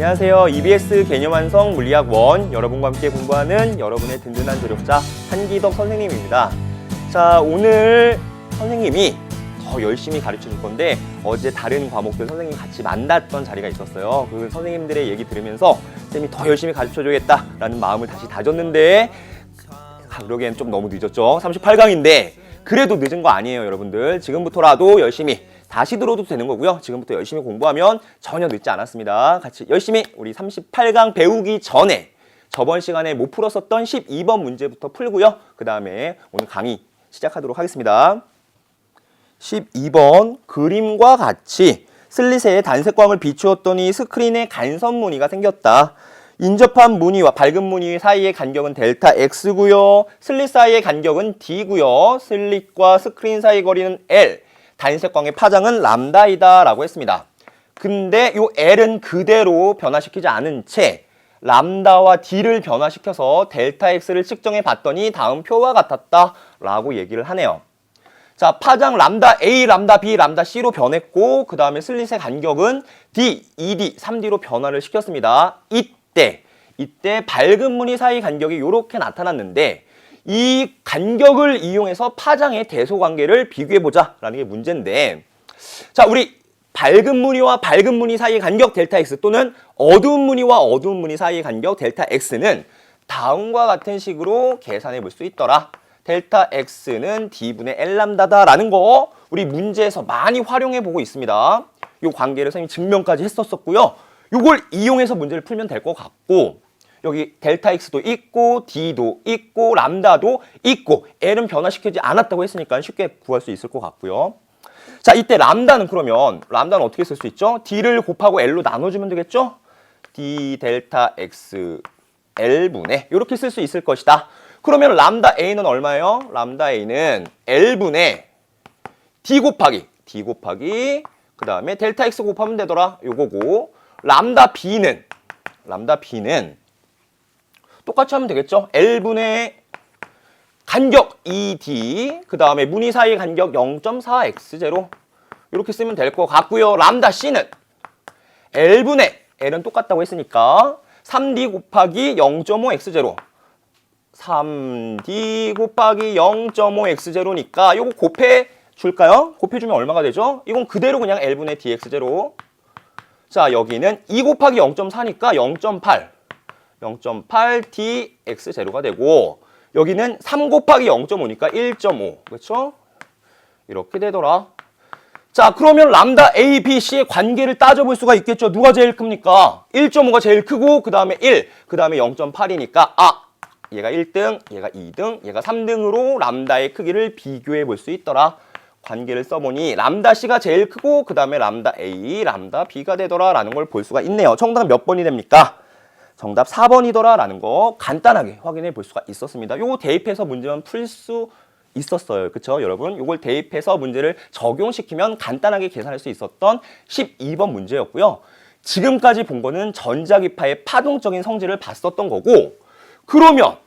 안녕하세요. EBS 개념완성 물리학 1 여러분과 함께 공부하는 여러분의 든든한 조력자 한기덕 선생님입니다. 자, 오늘 선생님이 더 열심히 가르쳐 줄 건데 어제 다른 과목들 선생님 같이 만났던 자리가 있었어요. 그 선생님들의 얘기 들으면서 쌤이 더 열심히 가르쳐 줘야겠다라는 마음을 다시 다졌는데 그러기엔 좀 너무 늦었죠. 38강인데 그래도 늦은 거 아니에요, 여러분들. 지금부터라도 열심히 다시 들어도 되는 거고요. 지금부터 열심히 공부하면 전혀 늦지 않았습니다. 같이 열심히 우리 38강 배우기 전에 저번 시간에 못 풀었었던 12번 문제부터 풀고요. 그 다음에 오늘 강의 시작하도록 하겠습니다. 12번 그림과 같이 슬릿에 단색광을 비추었더니 스크린에 간선 무늬가 생겼다. 인접한 무늬와 밝은 무늬 사이의 간격은 델타 X고요. 슬릿 사이의 간격은 D고요. 슬릿과 스크린 사이 거리는 L. 단색광의 파장은 람다이다 라고 했습니다. 근데 이 L은 그대로 변화시키지 않은 채 람다와 D를 변화시켜서 델타 X를 측정해 봤더니 다음 표와 같았다 라고 얘기를 하네요. 자, 파장 람다 A, 람다 B, 람다 C로 변했고 그 다음에 슬릿의 간격은 D, 2D, 3D로 변화를 시켰습니다. 이때 밝은 무늬 사이 간격이 이렇게 나타났는데 이 간격을 이용해서 파장의 대소관계를 비교해보자 라는 게 문제인데, 자, 우리 밝은 무늬와 밝은 무늬 사이의 간격 델타 X 또는 어두운 무늬와 어두운 무늬 사이의 간격 델타 X는 다음과 같은 식으로 계산해 볼 수 있더라. 델타 X는 D분의 L람다다 라는 거 우리 문제에서 많이 활용해 보고 있습니다. 이 관계를 선생님이 증명까지 했었고요. 이걸 이용해서 문제를 풀면 될 것 같고, 여기 델타 X도 있고 D도 있고 람다도 있고 L은 변화시키지 않았다고 했으니까 쉽게 구할 수 있을 것 같고요. 자, 이때 람다는 그러면 람다는 어떻게 쓸 수 있죠? D를 곱하고 L로 나눠주면 되겠죠? D 델타 X L분의 이렇게 쓸 수 있을 것이다. 그러면 람다 A는 얼마예요? 람다 A는 L분의 D 곱하기 그 다음에 델타 X 곱하면 되더라. 요거고 람다 B는 똑같이 하면 되겠죠? L분의 간격 2D 그 다음에 무늬 사이의 간격 0.4x0 이렇게 쓰면 될 것 같고요. 람다 C는 L분의 L은 똑같다고 했으니까 3D 곱하기 0.5x0 3D 곱하기 0.5x0니까 요거 곱해 줄까요? 곱해주면 얼마가 되죠? 이건 그대로 그냥 L분의 dx0. 자, 여기는 2 곱하기 0.4니까 0.8 dx0가 되고 여기는 3 곱하기 0.5니까 1.5 그렇죠? 이렇게 되더라. 자, 그러면 람다 A, B, C의 관계를 따져볼 수가 있겠죠. 누가 제일 큽니까? 1.5가 제일 크고 그 다음에 1, 그 다음에 0.8이니까 얘가 1등, 얘가 2등, 얘가 3등으로 람다의 크기를 비교해 볼 수 있더라. 관계를 써보니 람다 C가 제일 크고 그 다음에 람다 A, 람다 B가 되더라 라는 걸 볼 수가 있네요. 정답 몇 번이 됩니까? 정답 4번이더라 라는 거 간단하게 확인해 볼 수가 있었습니다. 요거 대입해서 문제만 풀 수 있었어요. 그쵸 여러분? 요걸 대입해서 문제를 적용시키면 간단하게 계산할 수 있었던 12번 문제였고요. 지금까지 본 거는 전자기파의 파동적인 성질을 봤었던 거고, 그러면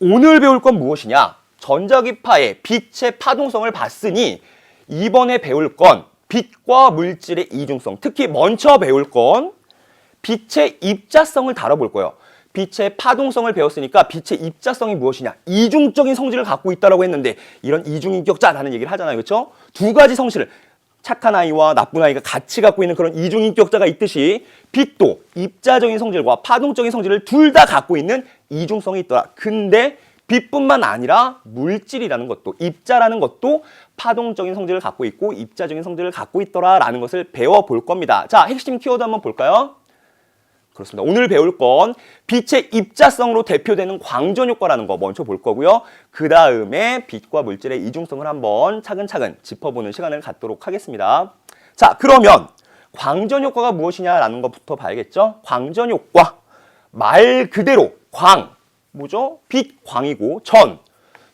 오늘 배울 건 무엇이냐? 전자기파의 빛의 파동성을 봤으니 이번에 배울 건 빛과 물질의 이중성, 특히 먼저 배울 건 빛의 입자성을 다뤄볼 거예요. 빛의 파동성을 배웠으니까 빛의 입자성이 무엇이냐? 이중적인 성질을 갖고 있다고 했는데 이런 이중인격자라는 얘기를 하잖아요. 그렇죠? 두 가지 성질을 착한 아이와 나쁜 아이가 같이 갖고 있는 그런 이중인격자가 있듯이 빛도 입자적인 성질과 파동적인 성질을 둘 다 갖고 있는 이중성이 있더라. 근데 빛뿐만 아니라 물질이라는 것도, 입자라는 것도 파동적인 성질을 갖고 있고 입자적인 성질을 갖고 있더라라는 것을 배워볼 겁니다. 자, 핵심 키워드 한번 볼까요? 그렇습니다. 오늘 배울 건 빛의 입자성으로 대표되는 광전 효과라는 거 먼저 볼 거고요. 그 다음에 빛과 물질의 이중성을 한번 차근차근 짚어보는 시간을 갖도록 하겠습니다. 자, 그러면 광전 효과가 무엇이냐라는 것부터 봐야겠죠? 광전 효과, 말 그대로 광, 뭐죠? 빛, 광이고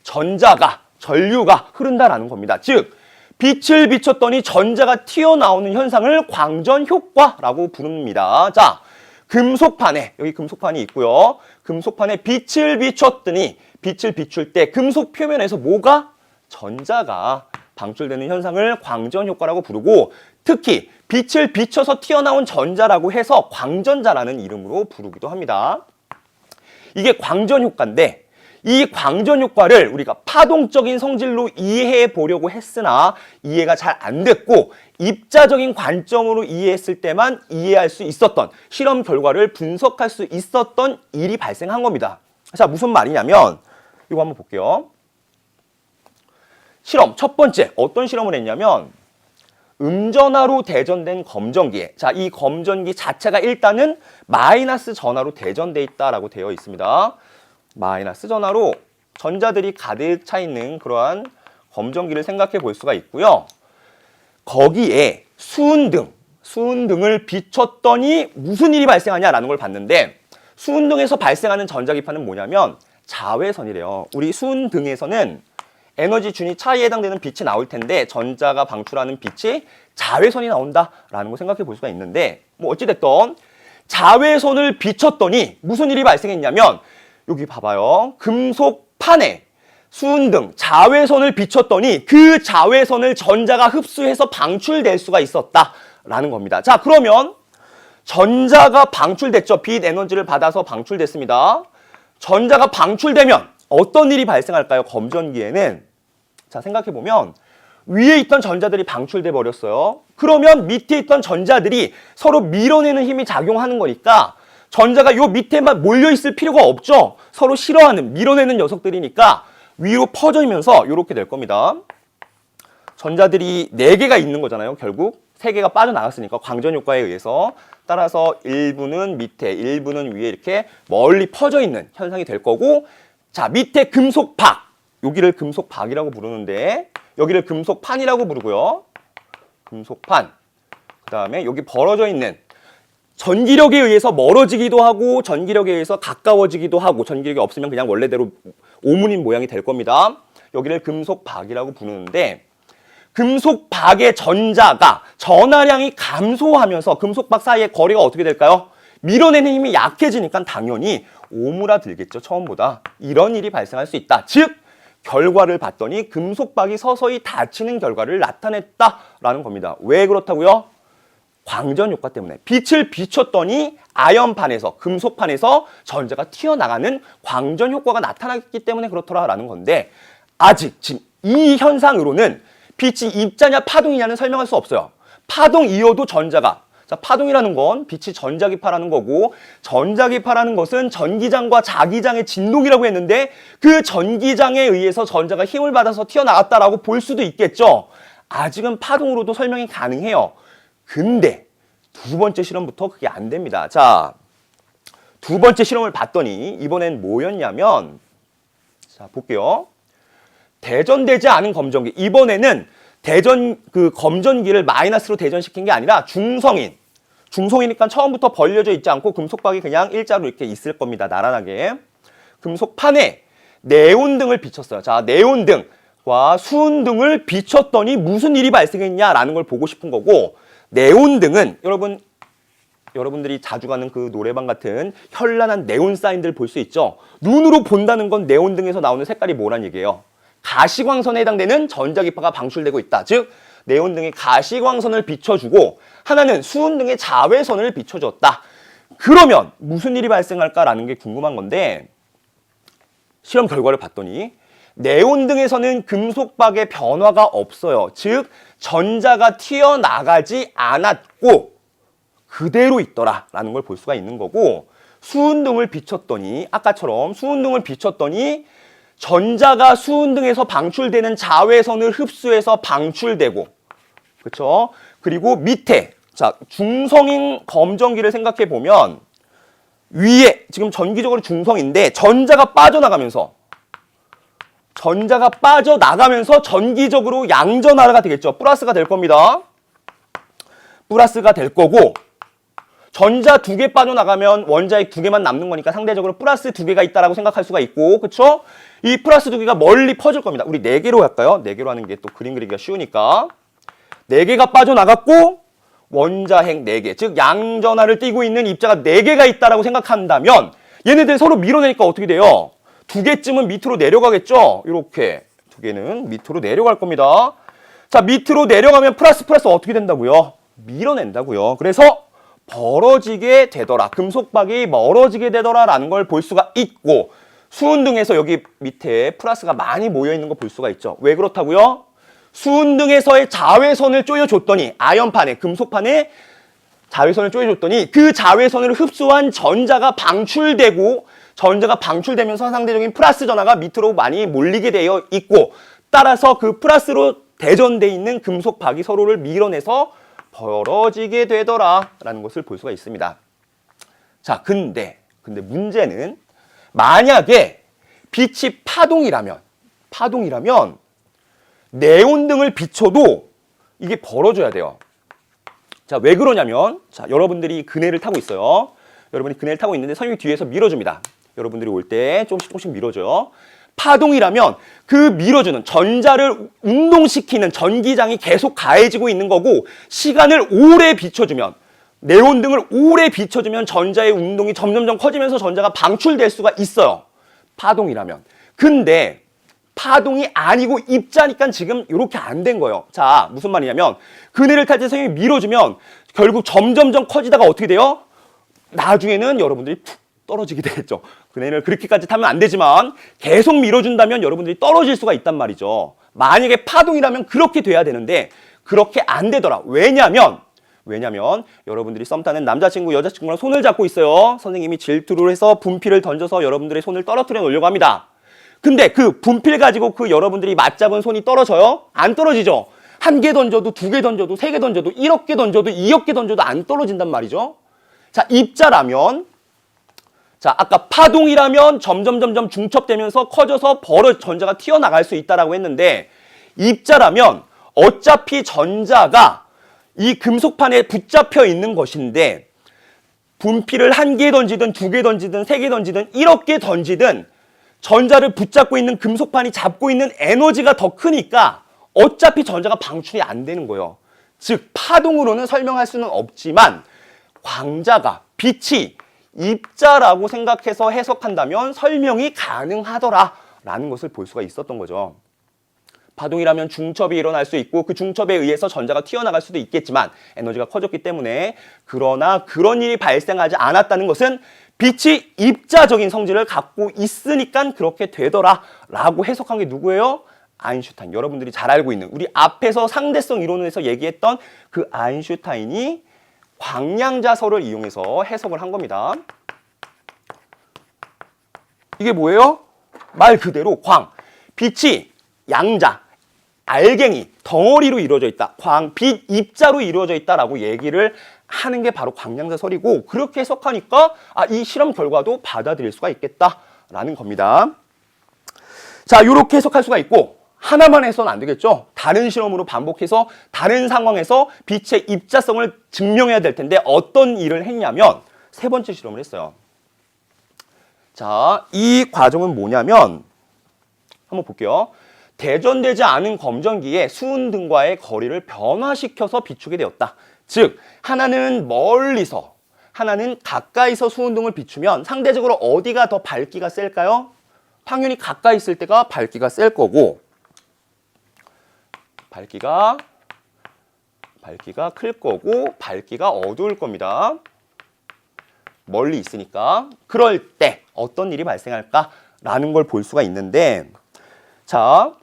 전자가, 전류가 흐른다라는 겁니다. 즉, 빛을 비췄더니 전자가 튀어나오는 현상을 광전 효과라고 부릅니다. 자, 금속판에, 여기 금속판이 있고요. 금속판에 빛을 비췄더니 빛을 비출 때 금속 표면에서 뭐가? 전자가 방출되는 현상을 광전 효과라고 부르고 특히 빛을 비춰서 튀어나온 전자라고 해서 광전자라는 이름으로 부르기도 합니다. 이게 광전 효과인데 이 광전 효과를 우리가 파동적인 성질로 이해해 보려고 했으나 이해가 잘 안 됐고 입자적인 관점으로 이해했을 때만 이해할 수 있었던 실험 결과를 분석할 수 있었던 일이 발생한 겁니다. 자, 무슨 말이냐면 이거 한번 볼게요. 실험 첫 번째 어떤 실험을 했냐면 음전하로 대전된 검전기에 자, 이 검전기 자체가 일단은 마이너스 전하로 대전돼 있다라고 되어 있습니다. 마이너스 전하로 전자들이 가득 차 있는 그러한 검전기를 생각해 볼 수가 있고요. 거기에 수은등을 비췄더니 무슨 일이 발생하냐라는 걸 봤는데 수은등에서 발생하는 전자기파는 뭐냐면 자외선이래요. 우리 수은등에서는 에너지 준위 차이에 해당되는 빛이 나올 텐데 전자가 방출하는 빛이 자외선이 나온다라는 걸 생각해 볼 수가 있는데 뭐 어찌됐든 자외선을 비췄더니 무슨 일이 발생했냐면 여기 봐봐요. 금속판에 수은등, 자외선을 비췄더니 그 자외선을 전자가 흡수해서 방출될 수가 있었다라는 겁니다. 자, 그러면 전자가 방출됐죠. 빛 에너지를 받아서 방출됐습니다. 전자가 방출되면 어떤 일이 발생할까요? 검전기에는 자, 생각해보면 위에 있던 전자들이 방출돼 버렸어요. 그러면 밑에 있던 전자들이 서로 밀어내는 힘이 작용하는 거니까 전자가 요 밑에만 몰려있을 필요가 없죠. 서로 싫어하는, 밀어내는 녀석들이니까 위로 퍼지면서 이렇게 될 겁니다. 전자들이 4개가 있는 거잖아요. 결국 3개가 빠져나갔으니까 광전 효과에 의해서 따라서 일부는 밑에, 일부는 위에 이렇게 멀리 퍼져 있는 현상이 될 거고 자, 밑에 금속박, 여기를 금속박이라고 부르는데 여기를 금속판이라고 부르고요. 금속판. 그 다음에 여기 벌어져 있는 전기력에 의해서 멀어지기도 하고 전기력에 의해서 가까워지기도 하고 전기력이 없으면 그냥 원래대로 오므린 모양이 될 겁니다. 여기를 금속박이라고 부르는데 금속박의 전자가 전하량이 감소하면서 금속박 사이의 거리가 어떻게 될까요? 밀어내는 힘이 약해지니까 당연히 오므라들겠죠. 처음보다. 이런 일이 발생할 수 있다. 즉 결과를 봤더니 금속박이 서서히 닫히는 결과를 나타냈다라는 겁니다. 왜 그렇다고요? 광전 효과 때문에 빛을 비췄더니 아연판에서 금속판에서 전자가 튀어나가는 광전 효과가 나타났기 때문에 그렇더라라는 건데 아직 지금 이 현상으로는 빛이 입자냐 파동이냐는 설명할 수 없어요. 파동이어도 전자가 자, 파동이라는 건 빛이 전자기파라는 거고 전자기파라는 것은 전기장과 자기장의 진동이라고 했는데 그 전기장에 의해서 전자가 힘을 받아서 튀어나갔다라고 볼 수도 있겠죠. 아직은 파동으로도 설명이 가능해요. 근데 두 번째 실험부터 그게 안 됩니다. 자, 두 번째 실험을 봤더니 이번엔 뭐였냐면 자, 볼게요. 대전되지 않은 검전기. 이번에는 검전기를 마이너스로 대전시킨 게 아니라 중성이니까 처음부터 벌려져 있지 않고 금속박이 그냥 일자로 이렇게 있을 겁니다. 나란하게. 금속판에 네온등을 비췄어요. 자, 네온등과 수은등을 비췄더니 무슨 일이 발생했냐라는 걸 보고 싶은 거고 네온등은 여러분들이 자주 가는 그 노래방 같은 현란한 네온 사인들 볼 수 있죠. 눈으로 본다는 건 네온등에서 나오는 색깔이 뭐란 얘기예요? 가시광선에 해당되는 전자기파가 방출되고 있다. 즉 네온등이 가시광선을 비춰주고 하나는 수은등의 자외선을 비춰줬다. 그러면 무슨 일이 발생할까라는 게 궁금한 건데 실험 결과를 봤더니 네온등에서는 금속박의 변화가 없어요. 즉 전자가 튀어나가지 않았고 그대로 있더라라는 걸 볼 수가 있는 거고 수은등을 비췄더니 아까처럼 수은등을 비췄더니 전자가 수은등에서 방출되는 자외선을 흡수해서 방출되고 그렇죠? 그리고 밑에 자 중성인 검전기를 생각해 보면 위에 지금 전기적으로 중성인데 전자가 빠져나가면서 전기적으로 양전하가 되겠죠. 플러스가 될 겁니다. 플러스가 될 거고 전자 2개 빠져나가면 원자핵 2개만 남는 거니까 상대적으로 플러스 2개가 있다라고 생각할 수가 있고 그렇죠? 이 플러스 2개가 멀리 퍼질 겁니다. 우리 4개로 할까요? 4개로 하는 게 또 그림 그리기가 쉬우니까 4개가 빠져나갔고 원자핵 4개 즉 양전하를 띠고 있는 입자가 4개가 있다라고 생각한다면 얘네들 서로 밀어내니까 어떻게 돼요? 2개쯤은 밑으로 내려가겠죠? 이렇게 2개는 밑으로 내려갈 겁니다. 자, 밑으로 내려가면 플러스 어떻게 된다고요? 밀어낸다고요. 그래서 벌어지게 되더라. 금속박이 멀어지게 되더라라는 걸 볼 수가 있고, 수은등에서 여기 밑에 플러스가 많이 모여 있는 거 볼 수가 있죠. 왜 그렇다고요? 수은등에서의 자외선을 쪼여줬더니, 아연판에, 금속판에 자외선을 쪼여줬더니 그 자외선을 흡수한 전자가 방출되고, 전자가 방출되면서 상대적인 플러스 전하가 밑으로 많이 몰리게 되어 있고, 따라서 그 플러스로 대전돼 있는 금속박이 서로를 밀어내서 벌어지게 되더라라는 것을 볼 수가 있습니다. 자, 근데 문제는 만약에 빛이 파동이라면 네온등을 비춰도 이게 벌어져야 돼요. 자, 왜 그러냐면, 자, 여러분들이 그네를 타고 있어요. 여러분이 그네를 타고 있는데 선생님이 뒤에서 밀어줍니다. 여러분들이 올 때 조금씩 밀어줘요. 파동이라면 그 밀어주는 전자를 운동시키는 전기장이 계속 가해지고 있는 거고, 시간을 오래 비춰주면, 네온등을 오래 비춰주면 전자의 운동이 점점점 커지면서 전자가 방출될 수가 있어요. 파동이라면. 근데 파동이 아니고 입자니까 지금 이렇게 안 된 거예요. 자, 무슨 말이냐면, 그네를 탈 때 선생님이 밀어주면 결국 점점점 커지다가 어떻게 돼요? 나중에는 여러분들이 푹 떨어지게 되겠죠. 그네를 그렇게까지 타면 안 되지만 계속 밀어준다면 여러분들이 떨어질 수가 있단 말이죠. 만약에 파동이라면 그렇게 돼야 되는데 그렇게 안 되더라. 왜냐면 여러분들이 썸 타는 남자친구, 여자친구랑 손을 잡고 있어요. 선생님이 질투를 해서 분필을 던져서 여러분들의 손을 떨어뜨려 놓으려고 합니다. 근데 그 분필 가지고 그 여러분들이 맞잡은 손이 떨어져요? 안 떨어지죠. 1개 던져도 2개 던져도 3개 던져도 1억 개 던져도 2억 개 던져도 안 떨어진단 말이죠. 자, 입자라면, 자, 아까 파동이라면 점점 중첩되면서 커져서 전자가 튀어나갈 수 있다라고 했는데, 입자라면 어차피 전자가 이 금속판에 붙잡혀 있는 것인데, 분필을 1개 던지든 2개 던지든 3개 던지든 1억 개 던지든 전자를 붙잡고 있는 금속판이 잡고 있는 에너지가 더 크니까 어차피 전자가 방출이 안 되는 거예요. 즉, 파동으로는 설명할 수는 없지만 광자가, 빛이 입자라고 생각해서 해석한다면 설명이 가능하더라라는 것을 볼 수가 있었던 거죠. 파동이라면 중첩이 일어날 수 있고 그 중첩에 의해서 전자가 튀어나갈 수도 있겠지만 에너지가 커졌기 때문에, 그러나 그런 일이 발생하지 않았다는 것은 빛이 입자적인 성질을 갖고 있으니까 그렇게 되더라라고 해석한 게 누구예요? 아인슈타인. 여러분들이 잘 알고 있는, 우리 앞에서 상대성 이론에서 얘기했던 그 아인슈타인이 광량자설을 이용해서 해석을 한 겁니다. 이게 뭐예요? 말 그대로 광, 빛이 양자, 알갱이, 덩어리로 이루어져 있다. 빛, 입자로 이루어져 있다라고 얘기를 하는 게 바로 광량자설이고, 그렇게 해석하니까 이 실험 결과도 받아들일 수가 있겠다라는 겁니다. 자, 이렇게 해석할 수가 있고, 하나만 해서는 안 되겠죠. 다른 실험으로 반복해서 다른 상황에서 빛의 입자성을 증명해야 될 텐데 어떤 일을 했냐면 3번째 실험을 했어요. 자, 이 과정은 뭐냐면 한번 볼게요. 대전되지 않은 검전기에 수은등과의 거리를 변화시켜서 비추게 되었다. 즉, 하나는 멀리서, 하나는 가까이서 수은등을 비추면 상대적으로 어디가 더 밝기가 셀까요? 당연히 가까이 있을 때가 밝기가 셀 거고, 밝기가 클 거고 밝기가 어두울 겁니다. 멀리 있으니까. 그럴 때 어떤 일이 발생할까라는 걸 볼 수가 있는데, 자,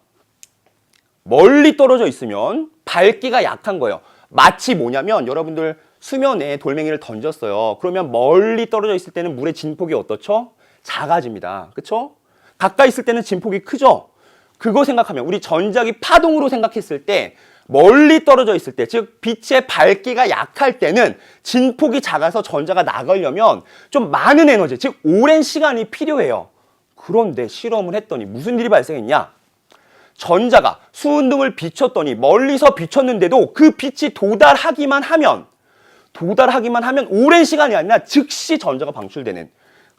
멀리 떨어져 있으면 밝기가 약한 거예요. 마치 뭐냐면 여러분들 수면에 돌멩이를 던졌어요. 그러면 멀리 떨어져 있을 때는 물의 진폭이 어떻죠? 작아집니다. 그렇죠? 가까이 있을 때는 진폭이 크죠? 그거 생각하면, 우리 전자기 파동으로 생각했을 때 멀리 떨어져 있을 때, 즉 빛의 밝기가 약할 때는 진폭이 작아서 전자가 나가려면 좀 많은 에너지, 즉 오랜 시간이 필요해요. 그런데 실험을 했더니 무슨 일이 발생했냐? 전자가 수은등을 비췄더니 멀리서 비췄는데도 그 빛이 도달하기만 하면 오랜 시간이 아니라 즉시 전자가 방출되는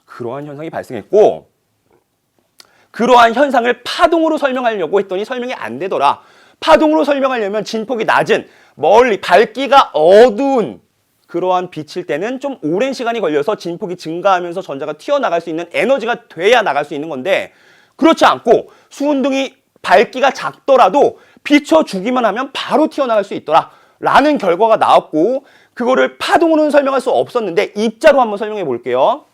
그러한 현상이 발생했고, 그러한 현상을 파동으로 설명하려고 했더니 설명이 안 되더라. 파동으로 설명하려면 진폭이 낮은, 멀리 밝기가 어두운 그러한 빛일 때는 좀 오랜 시간이 걸려서 진폭이 증가하면서 전자가 튀어나갈 수 있는 에너지가 돼야 나갈 수 있는 건데, 그렇지 않고 수은등이 밝기가 작더라도 비춰주기만 하면 바로 튀어나갈 수 있더라 라는 결과가 나왔고, 그거를 파동으로는 설명할 수 없었는데 입자로 한번 설명해 볼게요.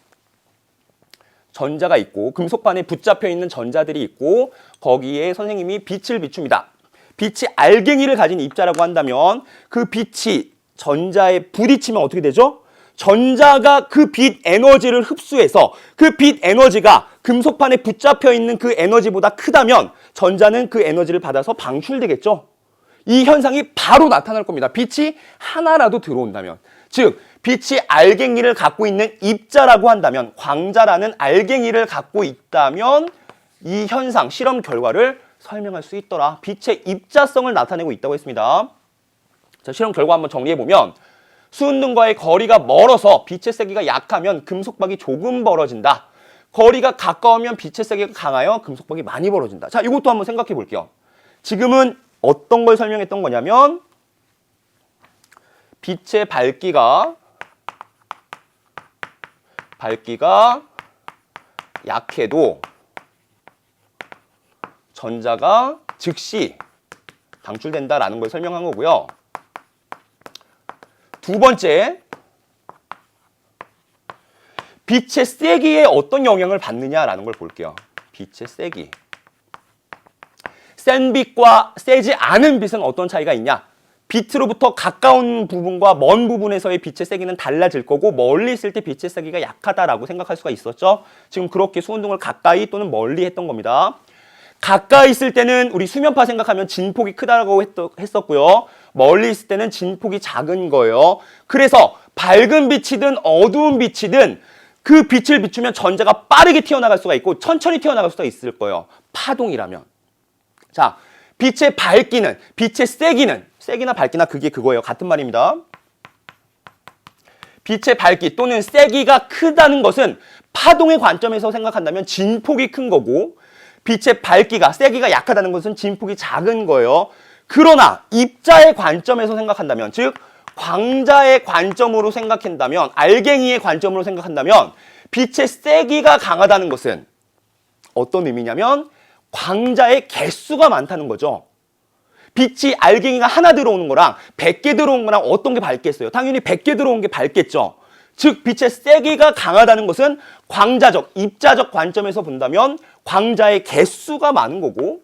전자가 있고 금속판에 붙잡혀 있는 전자들이 있고 거기에 선생님이 빛을 비춥니다. 빛이 알갱이를 가진 입자라고 한다면 그 빛이 전자에 부딪히면 어떻게 되죠? 전자가 그 빛 에너지를 흡수해서 그 빛 에너지가 금속판에 붙잡혀 있는 그 에너지보다 크다면 전자는 그 에너지를 받아서 방출되겠죠. 이 현상이 바로 나타날 겁니다. 빛이 하나라도 들어온다면. 즉 빛이 알갱이를 갖고 있는 입자라고 한다면, 광자라는 알갱이를 갖고 있다면 이 현상, 실험 결과를 설명할 수 있더라. 빛의 입자성을 나타내고 있다고 했습니다. 자, 실험 결과 한번 정리해보면 수은등과의 거리가 멀어서 빛의 세기가 약하면 금속박이 조금 벌어진다. 거리가 가까우면 빛의 세기가 강하여 금속박이 많이 벌어진다. 자, 이것도 한번 생각해 볼게요. 지금은 어떤 걸 설명했던 거냐면 빛의 밝기가 약해도 전자가 즉시 방출된다라는 걸 설명한 거고요. 두 번째, 빛의 세기에 어떤 영향을 받느냐라는 걸 볼게요. 빛의 세기. 센 빛과 세지 않은 빛은 어떤 차이가 있냐? 빛으로부터 가까운 부분과 먼 부분에서의 빛의 세기는 달라질 거고, 멀리 있을 때 빛의 세기가 약하다라고 생각할 수가 있었죠. 지금 그렇게 수은등을 가까이 또는 멀리 했던 겁니다. 가까이 있을 때는 우리 수면파 생각하면 진폭이 크다고 했었고요. 멀리 있을 때는 진폭이 작은 거예요. 그래서 밝은 빛이든 어두운 빛이든 그 빛을 비추면 전자가 빠르게 튀어나갈 수가 있고 천천히 튀어나갈 수가 있을 거예요. 파동이라면. 자, 빛의 밝기는, 빛의 세기나 밝기나 그게 그거예요. 같은 말입니다. 빛의 밝기 또는 세기가 크다는 것은 파동의 관점에서 생각한다면 진폭이 큰 거고, 빛의 밝기가, 세기가 약하다는 것은 진폭이 작은 거예요. 그러나 입자의 관점에서 생각한다면, 즉 광자의 관점으로 생각한다면, 알갱이의 관점으로 생각한다면 빛의 세기가 강하다는 것은 어떤 의미냐면 광자의 개수가 많다는 거죠. 빛이 알갱이가 하나 들어오는 거랑 100개 들어온 거랑 어떤 게 밝겠어요? 당연히 100개 들어온 게 밝겠죠. 즉 빛의 세기가 강하다는 것은 광자적, 입자적 관점에서 본다면 광자의 개수가 많은 거고,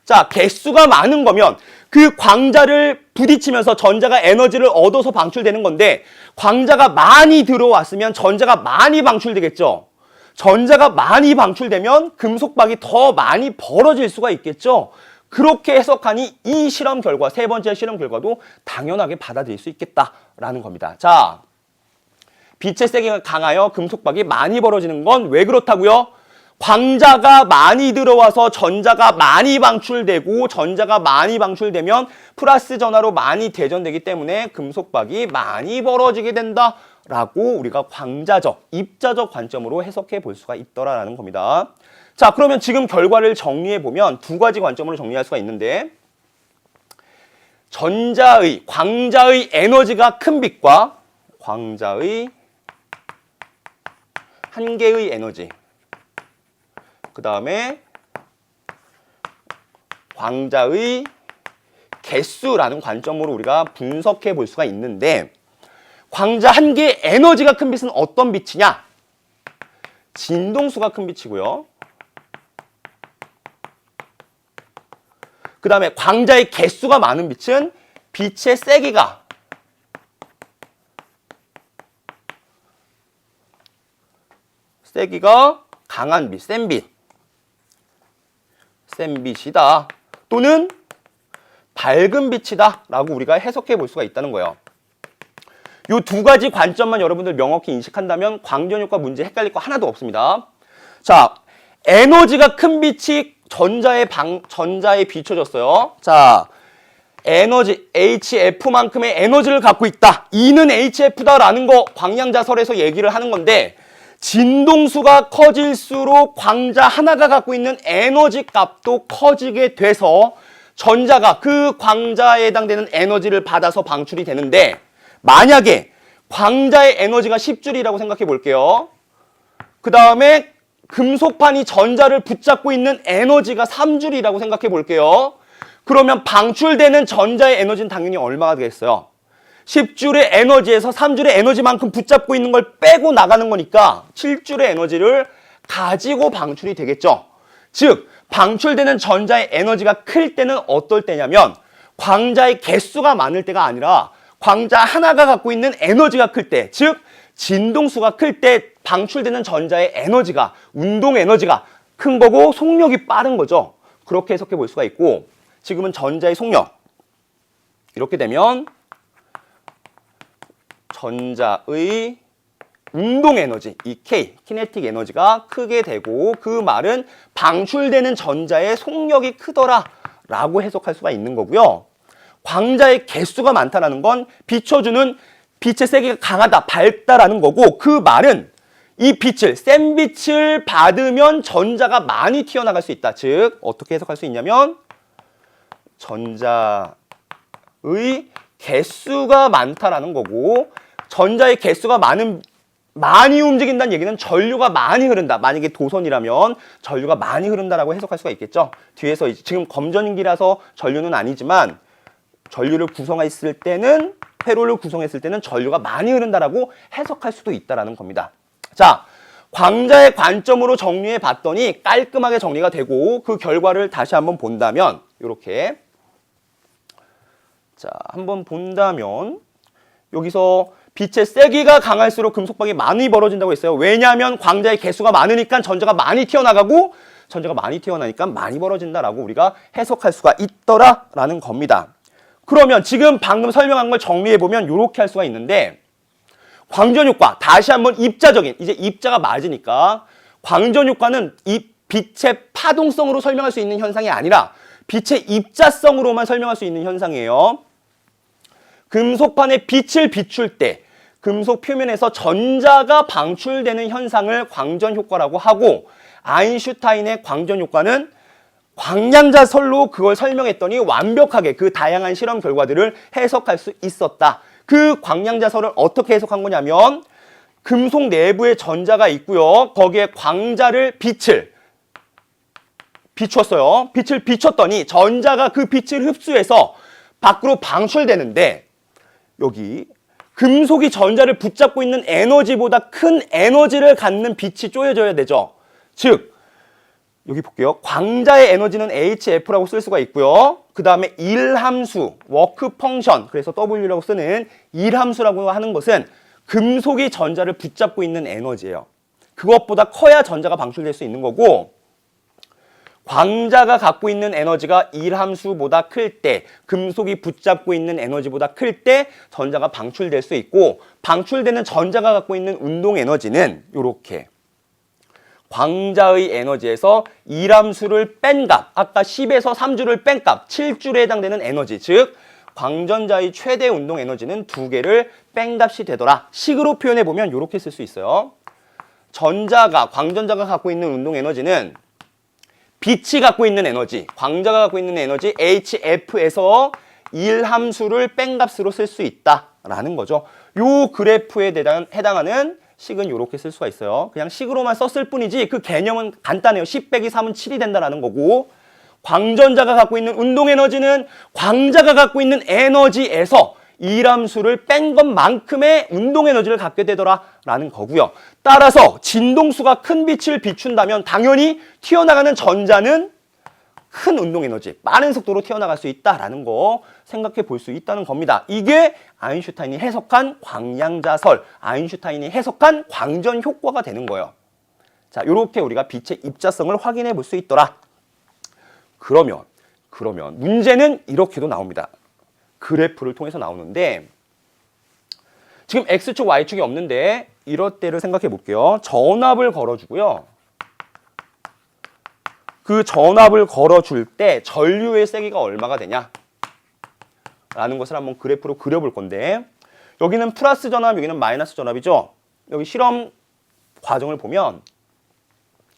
자, 개수가 많은 거면 그 광자를 부딪히면서 전자가 에너지를 얻어서 방출되는 건데, 광자가 많이 들어왔으면 전자가 많이 방출되겠죠. 전자가 많이 방출되면 금속박이 더 많이 벌어질 수가 있겠죠. 그렇게 해석하니 이 실험 결과, 세 번째 실험 결과도 당연하게 받아들일 수 있겠다라는 겁니다. 자, 빛의 세기가 강하여 금속박이 많이 벌어지는 건 왜 그렇다고요? 광자가 많이 들어와서 전자가 많이 방출되고, 전자가 많이 방출되면 플러스 전하로 많이 대전되기 때문에 금속박이 많이 벌어지게 된다라고 우리가 광자적, 입자적 관점으로 해석해 볼 수가 있더라라는 겁니다. 자, 그러면 지금 결과를 정리해 보면 두 가지 관점으로 정리할 수가 있는데, 광자의 에너지가 큰 빛과 광자의 한 개의 에너지, 그 다음에 광자의 개수라는 관점으로 우리가 분석해 볼 수가 있는데, 광자 한 개의 에너지가 큰 빛은 어떤 빛이냐? 진동수가 큰 빛이고요. 그 다음에 광자의 개수가 많은 빛은 빛의 세기가 강한 빛, 센 빛이다. 또는 밝은 빛이다 라고 우리가 해석해 볼 수가 있다는 거예요. 이 두 가지 관점만 여러분들 명확히 인식한다면 광전효과 문제 헷갈릴 거 하나도 없습니다. 자, 에너지가 큰 빛이 전자에 비춰졌어요. 자, 에너지 HF만큼의 에너지를 갖고 있다. E는 HF다라는 거 광량자설에서 얘기를 하는 건데, 진동수가 커질수록 광자 하나가 갖고 있는 에너지 값도 커지게 돼서 전자가 그 광자에 해당되는 에너지를 받아서 방출이 되는데, 만약에 광자의 에너지가 10줄이라고 생각해 볼게요. 그 다음에 금속판이 전자를 붙잡고 있는 에너지가 3줄이라고 생각해 볼게요. 그러면 방출되는 전자의 에너지는 당연히 얼마가 되겠어요? 10줄의 에너지에서 3줄의 에너지만큼 붙잡고 있는 걸 빼고 나가는 거니까 7줄의 에너지를 가지고 방출이 되겠죠. 즉 방출되는 전자의 에너지가 클 때는 어떨 때냐면 광자의 개수가 많을 때가 아니라 광자 하나가 갖고 있는 에너지가 클 때, 즉 진동수가 클 때 방출되는 전자의 에너지가, 운동 에너지가 큰 거고 속력이 빠른 거죠. 그렇게 해석해 볼 수가 있고, 지금은 전자의 속력 이렇게 되면 전자의 운동 에너지, 이 K, 키네틱 에너지가 크게 되고 그 말은 방출되는 전자의 속력이 크더라 라고 해석할 수가 있는 거고요. 광자의 개수가 많다는 건 비춰주는 빛의 세기가 강하다, 밝다라는 거고, 그 말은 이 빛을, 센 빛을 받으면 전자가 많이 튀어나갈 수 있다. 즉 어떻게 해석할 수 있냐면 전자의 개수가 많다라는 거고, 전자의 개수가 많이 움직인다는 얘기는 전류가 많이 흐른다. 만약에 도선이라면 전류가 많이 흐른다라고 해석할 수가 있겠죠. 뒤에서 지금 검전기라서 전류는 아니지만 전류를 구성했을 때는, 회로를 구성했을 때는 전류가 많이 흐른다라고 해석할 수도 있다라는 겁니다. 자, 광자의 관점으로 정리해 봤더니 깔끔하게 정리가 되고, 그 결과를 다시 한번 본다면 이렇게, 자, 한번 본다면 여기서 빛의 세기가 강할수록 금속방이 많이 벌어진다고 했어요. 왜냐하면 광자의 개수가 많으니까 전자가 많이 튀어나가고, 전자가 많이 튀어나니까 많이 벌어진다라고 우리가 해석할 수가 있더라라는 겁니다. 그러면 지금 방금 설명한 걸 정리해보면 이렇게 할 수가 있는데, 광전효과, 다시 한번 입자적인, 이제 입자가 맞으니까 광전효과는 이 빛의 파동성으로 설명할 수 있는 현상이 아니라 빛의 입자성으로만 설명할 수 있는 현상이에요. 금속판에 빛을 비출 때 금속 표면에서 전자가 방출되는 현상을 광전효과라고 하고, 아인슈타인의 광전효과는 광량자설로 그걸 설명했더니 완벽하게 그 다양한 실험 결과들을 해석할 수 있었다. 그 광량자설을 어떻게 해석한 거냐면, 금속 내부에 전자가 있고요. 거기에 광자를 빛을 비췄어요. 빛을 비췄더니 전자가 그 빛을 흡수해서 밖으로 방출되는데, 여기 금속이 전자를 붙잡고 있는 에너지보다 큰 에너지를 갖는 빛이 쪼여져야 되죠. 즉 여기 볼게요. 광자의 에너지는 HF라고 쓸 수가 있고요. 그 다음에 일함수, 워크 펑션, 그래서 W라고 쓰는 일함수라고 하는 것은 금속이 전자를 붙잡고 있는 에너지예요. 그것보다 커야 전자가 방출될 수 있는 거고, 광자가 갖고 있는 에너지가 일함수보다 클 때, 금속이 붙잡고 있는 에너지보다 클 때 전자가 방출될 수 있고, 방출되는 전자가 갖고 있는 운동 에너지는 이렇게 광자의 에너지에서 일함수를 뺀 값, 아까 10에서 3줄을 뺀 값, 7줄에 해당되는 에너지, 즉 광전자의 최대 운동 에너지는 2개를 뺀 값이 되더라. 식으로 표현해보면 이렇게 쓸 수 있어요. 광전자가 갖고 있는 운동 에너지는 빛이 갖고 있는 에너지, 광자가 갖고 있는 에너지 HF에서 일함수를 뺀 값으로 쓸 수 있다라는 거죠. 요 그래프에 해당하는 식은 이렇게 쓸 수가 있어요. 그냥 식으로만 썼을 뿐이지 그 개념은 간단해요. 10 빼기 3은 7이 된다라는 거고, 광전자가 갖고 있는 운동 에너지는 광자가 갖고 있는 에너지에서 일함수를 뺀 것만큼의 운동 에너지를 갖게 되더라라는 거고요. 따라서 진동수가 큰 빛을 비춘다면 당연히 튀어나가는 전자는 큰 운동 에너지, 빠른 속도로 튀어나갈 수 있다라는 거 생각해 볼 수 있다는 겁니다. 이게 아인슈타인이 해석한 광량자설, 아인슈타인이 해석한 광전 효과가 되는 거예요. 자, 이렇게 우리가 빛의 입자성을 확인해 볼 수 있더라. 그러면 문제는 이렇게도 나옵니다. 그래프를 통해서 나오는데, 지금 X축, Y축이 없는데 이럴 때를 생각해 볼게요. 전압을 걸어주고요. 그 전압을 걸어줄 때 전류의 세기가 얼마가 되냐 라는 것을 한번 그래프로 그려볼 건데, 여기는 플러스 전압, 여기는 마이너스 전압이죠. 여기 실험 과정을 보면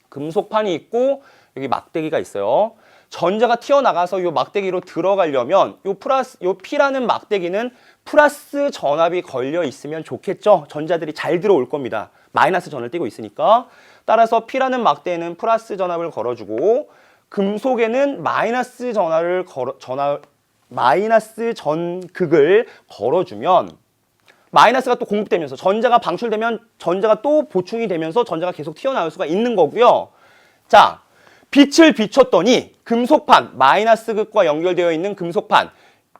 금속판이 있고 여기 막대기가 있어요. 전자가 튀어나가서 이 막대기로 들어가려면 요 P라는 막대기는 플러스 전압이 걸려 있으면 좋겠죠. 전자들이 잘 들어올 겁니다. 마이너스 전을 띄고 있으니까. 따라서 P라는 막대에는 플러스 전압을 걸어주고 금속에는 마이너스 전극을 걸어주면 마이너스가 또 공급되면서 전자가 방출되면 전자가 또 보충이 되면서 전자가 계속 튀어나올 수가 있는 거고요. 자, 빛을 비췄더니 금속판, 마이너스 극과 연결되어 있는 금속판,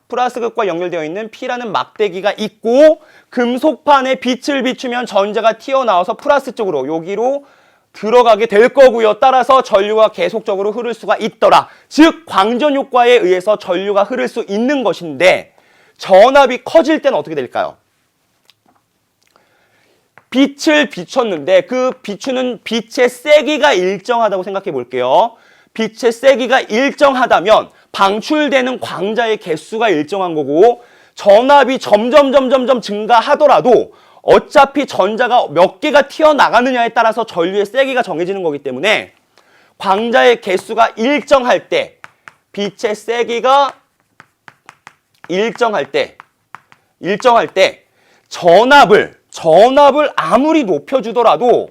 플러스 극과 연결되어 있는 P라는 막대기가 있고 금속판에 빛을 비추면 전자가 튀어나와서 플러스 쪽으로 여기로 들어가게 될 거고요. 따라서 전류가 계속적으로 흐를 수가 있더라. 즉 광전 효과에 의해서 전류가 흐를 수 있는 것인데 전압이 커질 때는 어떻게 될까요? 빛을 비췄는데 그 비추는 빛의 세기가 일정하다고 생각해 볼게요. 빛의 세기가 일정하다면 방출되는 광자의 개수가 일정한 거고 전압이 점점 증가하더라도 어차피 전자가 몇 개가 튀어나가느냐에 따라서 전류의 세기가 정해지는 거기 때문에 광자의 개수가 일정할 때 빛의 세기가 일정할 때 전압을 아무리 높여주더라도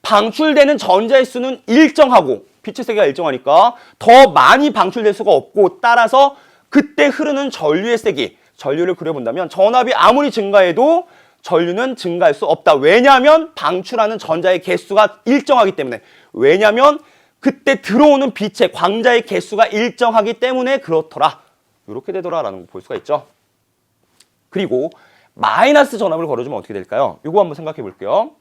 방출되는 전자의 수는 일정하고 빛의 세기가 일정하니까 더 많이 방출될 수가 없고 따라서 그때 흐르는 전류의 세기, 전류를 그려본다면 전압이 아무리 증가해도 전류는 증가할 수 없다. 왜냐하면 방출하는 전자의 개수가 일정하기 때문에. 왜냐하면 그때 들어오는 빛의 광자의 개수가 일정하기 때문에 그렇더라. 이렇게 되더라라는 거 볼 수가 있죠. 그리고 마이너스 전압을 걸어주면 어떻게 될까요? 이거 한번 생각해 볼게요.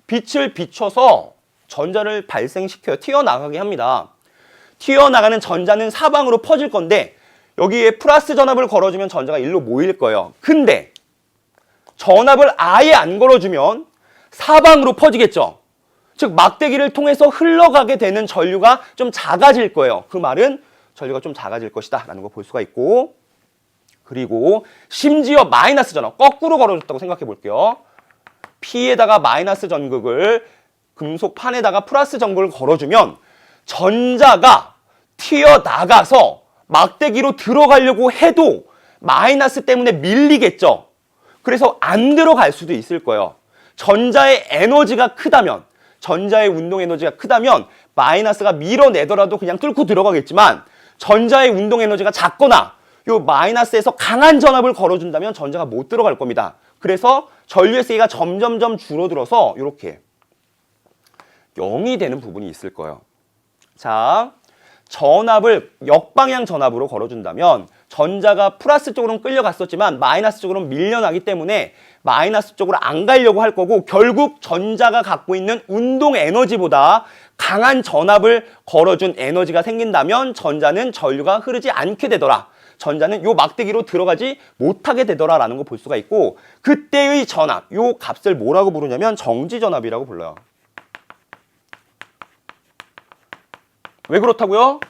빛을 비춰서 전자를 발생시켜요. 튀어나가게 합니다. 튀어나가는 전자는 사방으로 퍼질 건데 여기에 플러스 전압을 걸어주면 전자가 일로 모일 거예요. 근데 전압을 아예 안 걸어주면 사방으로 퍼지겠죠. 즉 막대기를 통해서 흘러가게 되는 전류가 좀 작아질 거예요. 그 말은 전류가 좀 작아질 것이다 라는 거 볼 수가 있고 그리고 심지어 마이너스 전압 거꾸로 걸어줬다고 생각해 볼게요. P에다가 마이너스 전극을 금속판에다가 플러스 전극을 걸어주면 전자가 튀어나가서 막대기로 들어가려고 해도 마이너스 때문에 밀리겠죠. 그래서 안 들어갈 수도 있을 거예요. 전자의 에너지가 크다면 전자의 운동 에너지가 크다면 마이너스가 밀어내더라도 그냥 뚫고 들어가겠지만 전자의 운동 에너지가 작거나 요 마이너스에서 강한 전압을 걸어준다면 전자가 못 들어갈 겁니다. 그래서 전류의 세기가 점점점 줄어들어서 이렇게 0이 되는 부분이 있을 거예요. 자, 전압을 역방향 전압으로 걸어준다면 전자가 플러스 쪽으로는 끌려갔었지만 마이너스 쪽으로는 밀려나기 때문에 마이너스 쪽으로 안 가려고 할 거고 결국 전자가 갖고 있는 운동 에너지보다 강한 전압을 걸어준 에너지가 생긴다면 전자는 전류가 흐르지 않게 되더라. 전자는 요 막대기로 들어가지 못하게 되더라 라는 거 볼 수가 있고 그때의 전압, 요 값을 뭐라고 부르냐면 정지전압이라고 불러요. 왜 그렇다고요?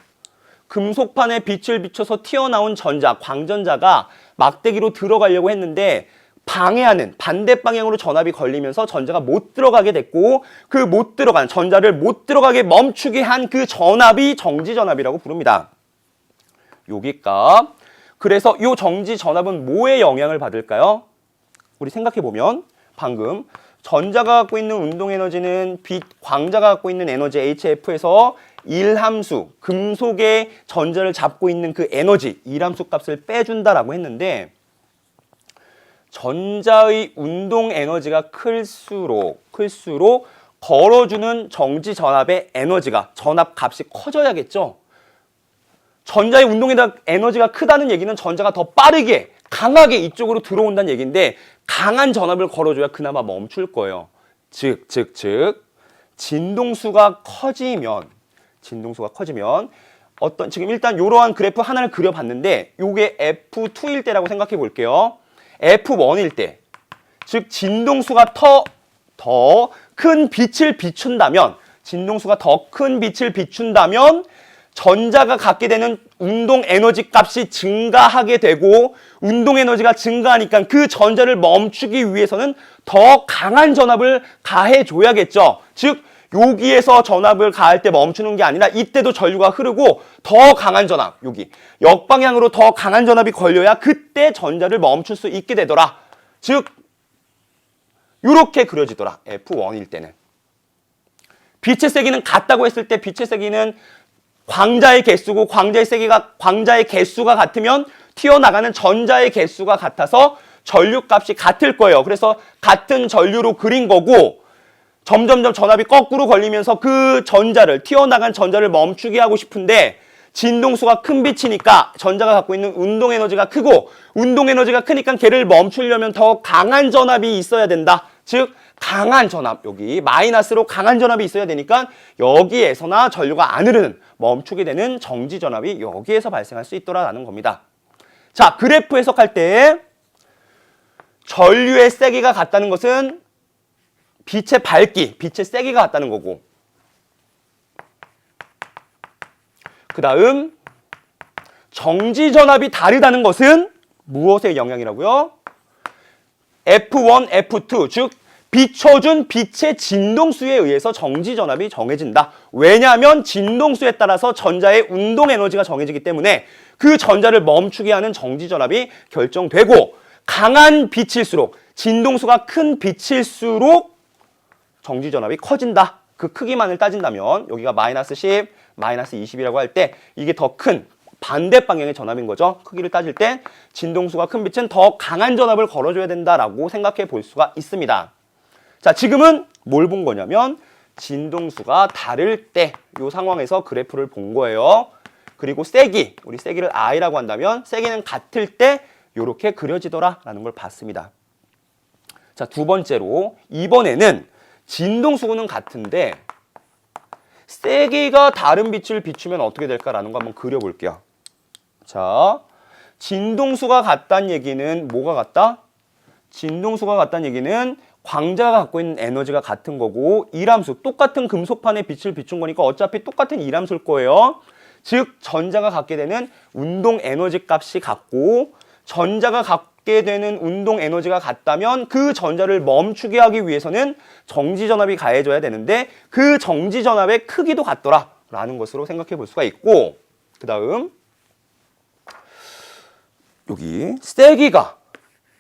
금속판에 빛을 비춰서 튀어나온 전자, 광전자가 막대기로 들어가려고 했는데 방해하는 반대 방향으로 전압이 걸리면서 전자가 못 들어가게 됐고 그 못 들어간 전자를 못 들어가게 멈추게 한 그 전압이 정지전압이라고 부릅니다. 여기 값. 그래서 이 정지전압은 뭐에 영향을 받을까요? 우리 생각해보면 방금 전자가 갖고 있는 운동에너지는 빛, 광자가 갖고 있는 에너지 HF에서 1함수, 금속의 전자를 잡고 있는 그 에너지, 1함수 값을 빼준다라고 했는데 전자의 운동 에너지가 클수록 걸어주는 정지 전압의 에너지가, 전압 값이 커져야겠죠. 전자의 운동 에너지가 크다는 얘기는 전자가 더 빠르게, 강하게 이쪽으로 들어온다는 얘기인데 강한 전압을 걸어줘야 그나마 멈출 거예요. 즉 진동수가 커지면 지금 일단 이러한 그래프 하나를 그려봤는데 요게 F2일 때라고 생각해 볼게요. F1일 때, 즉 진동수가 더 큰 빛을 비춘다면 전자가 갖게 되는 운동 에너지 값이 증가하게 되고 운동 에너지가 증가하니까 그 전자를 멈추기 위해서는 더 강한 전압을 가해줘야겠죠. 즉 여기에서 전압을 가할 때 멈추는 게 아니라 이때도 전류가 흐르고 더 강한 전압, 여기 역방향으로 더 강한 전압이 걸려야 그때 전자를 멈출 수 있게 되더라. 즉 이렇게 그려지더라. F1일 때는. 빛의 세기는 같다고 했을 때 빛의 세기는 광자의 개수고 광자의 개수가 같으면 튀어나가는 전자의 개수가 같아서 전류값이 같을 거예요. 그래서 같은 전류로 그린 거고 점점점 전압이 거꾸로 걸리면서 그 전자를 튀어나간 전자를 멈추게 하고 싶은데 진동수가 큰 빛이니까 전자가 갖고 있는 운동 에너지가 크고 운동 에너지가 크니까 걔를 멈추려면 더 강한 전압이 있어야 된다. 즉 강한 전압, 여기 마이너스로 강한 전압이 있어야 되니까 여기에서나 전류가 안 흐르는 멈추게 되는 정지 전압이 여기에서 발생할 수 있더라라는 겁니다. 자, 그래프 해석할 때 전류의 세기가 같다는 것은 빛의 밝기, 빛의 세기가 같다는 거고 그 다음 정지 전압이 다르다는 것은 무엇의 영향이라고요? F1, F2, 즉 비춰준 빛의 진동수에 의해서 정지 전압이 정해진다. 왜냐하면 진동수에 따라서 전자의 운동 에너지가 정해지기 때문에 그 전자를 멈추게 하는 정지 전압이 결정되고 강한 빛일수록 진동수가 큰 빛일수록 정지 전압이 커진다. 그 크기만을 따진다면 여기가 마이너스 10, 마이너스 20이라고 할 때 이게 더 큰 반대 방향의 전압인 거죠. 크기를 따질 때 진동수가 큰 빛은 더 강한 전압을 걸어줘야 된다라고 생각해 볼 수가 있습니다. 자, 지금은 뭘 본 거냐면 진동수가 다를 때 이 상황에서 그래프를 본 거예요. 그리고 세기, 우리 세기를 I라고 한다면 세기는 같을 때 이렇게 그려지더라라는 걸 봤습니다. 자, 두 번째로 이번에는 진동수는 같은데 세기가 다른 빛을 비추면 어떻게 될까라는 거 한번 그려볼게요. 자, 진동수가 같다는 얘기는 뭐가 같다? 진동수가 같다는 얘기는 광자가 갖고 있는 에너지가 같은 거고 이람수, 똑같은 금속판에 빛을 비춘 거니까 어차피 똑같은 이람수일 거예요. 즉 전자가 갖게 되는 운동 에너지 값이 같고 전자가 갖게 되는 운동 에너지가 같다면 그 전자를 멈추게 하기 위해서는 정지 전압이 가해져야 되는데 그 정지 전압의 크기도 같더라 라는 것으로 생각해 볼 수가 있고 그 다음 여기 세기가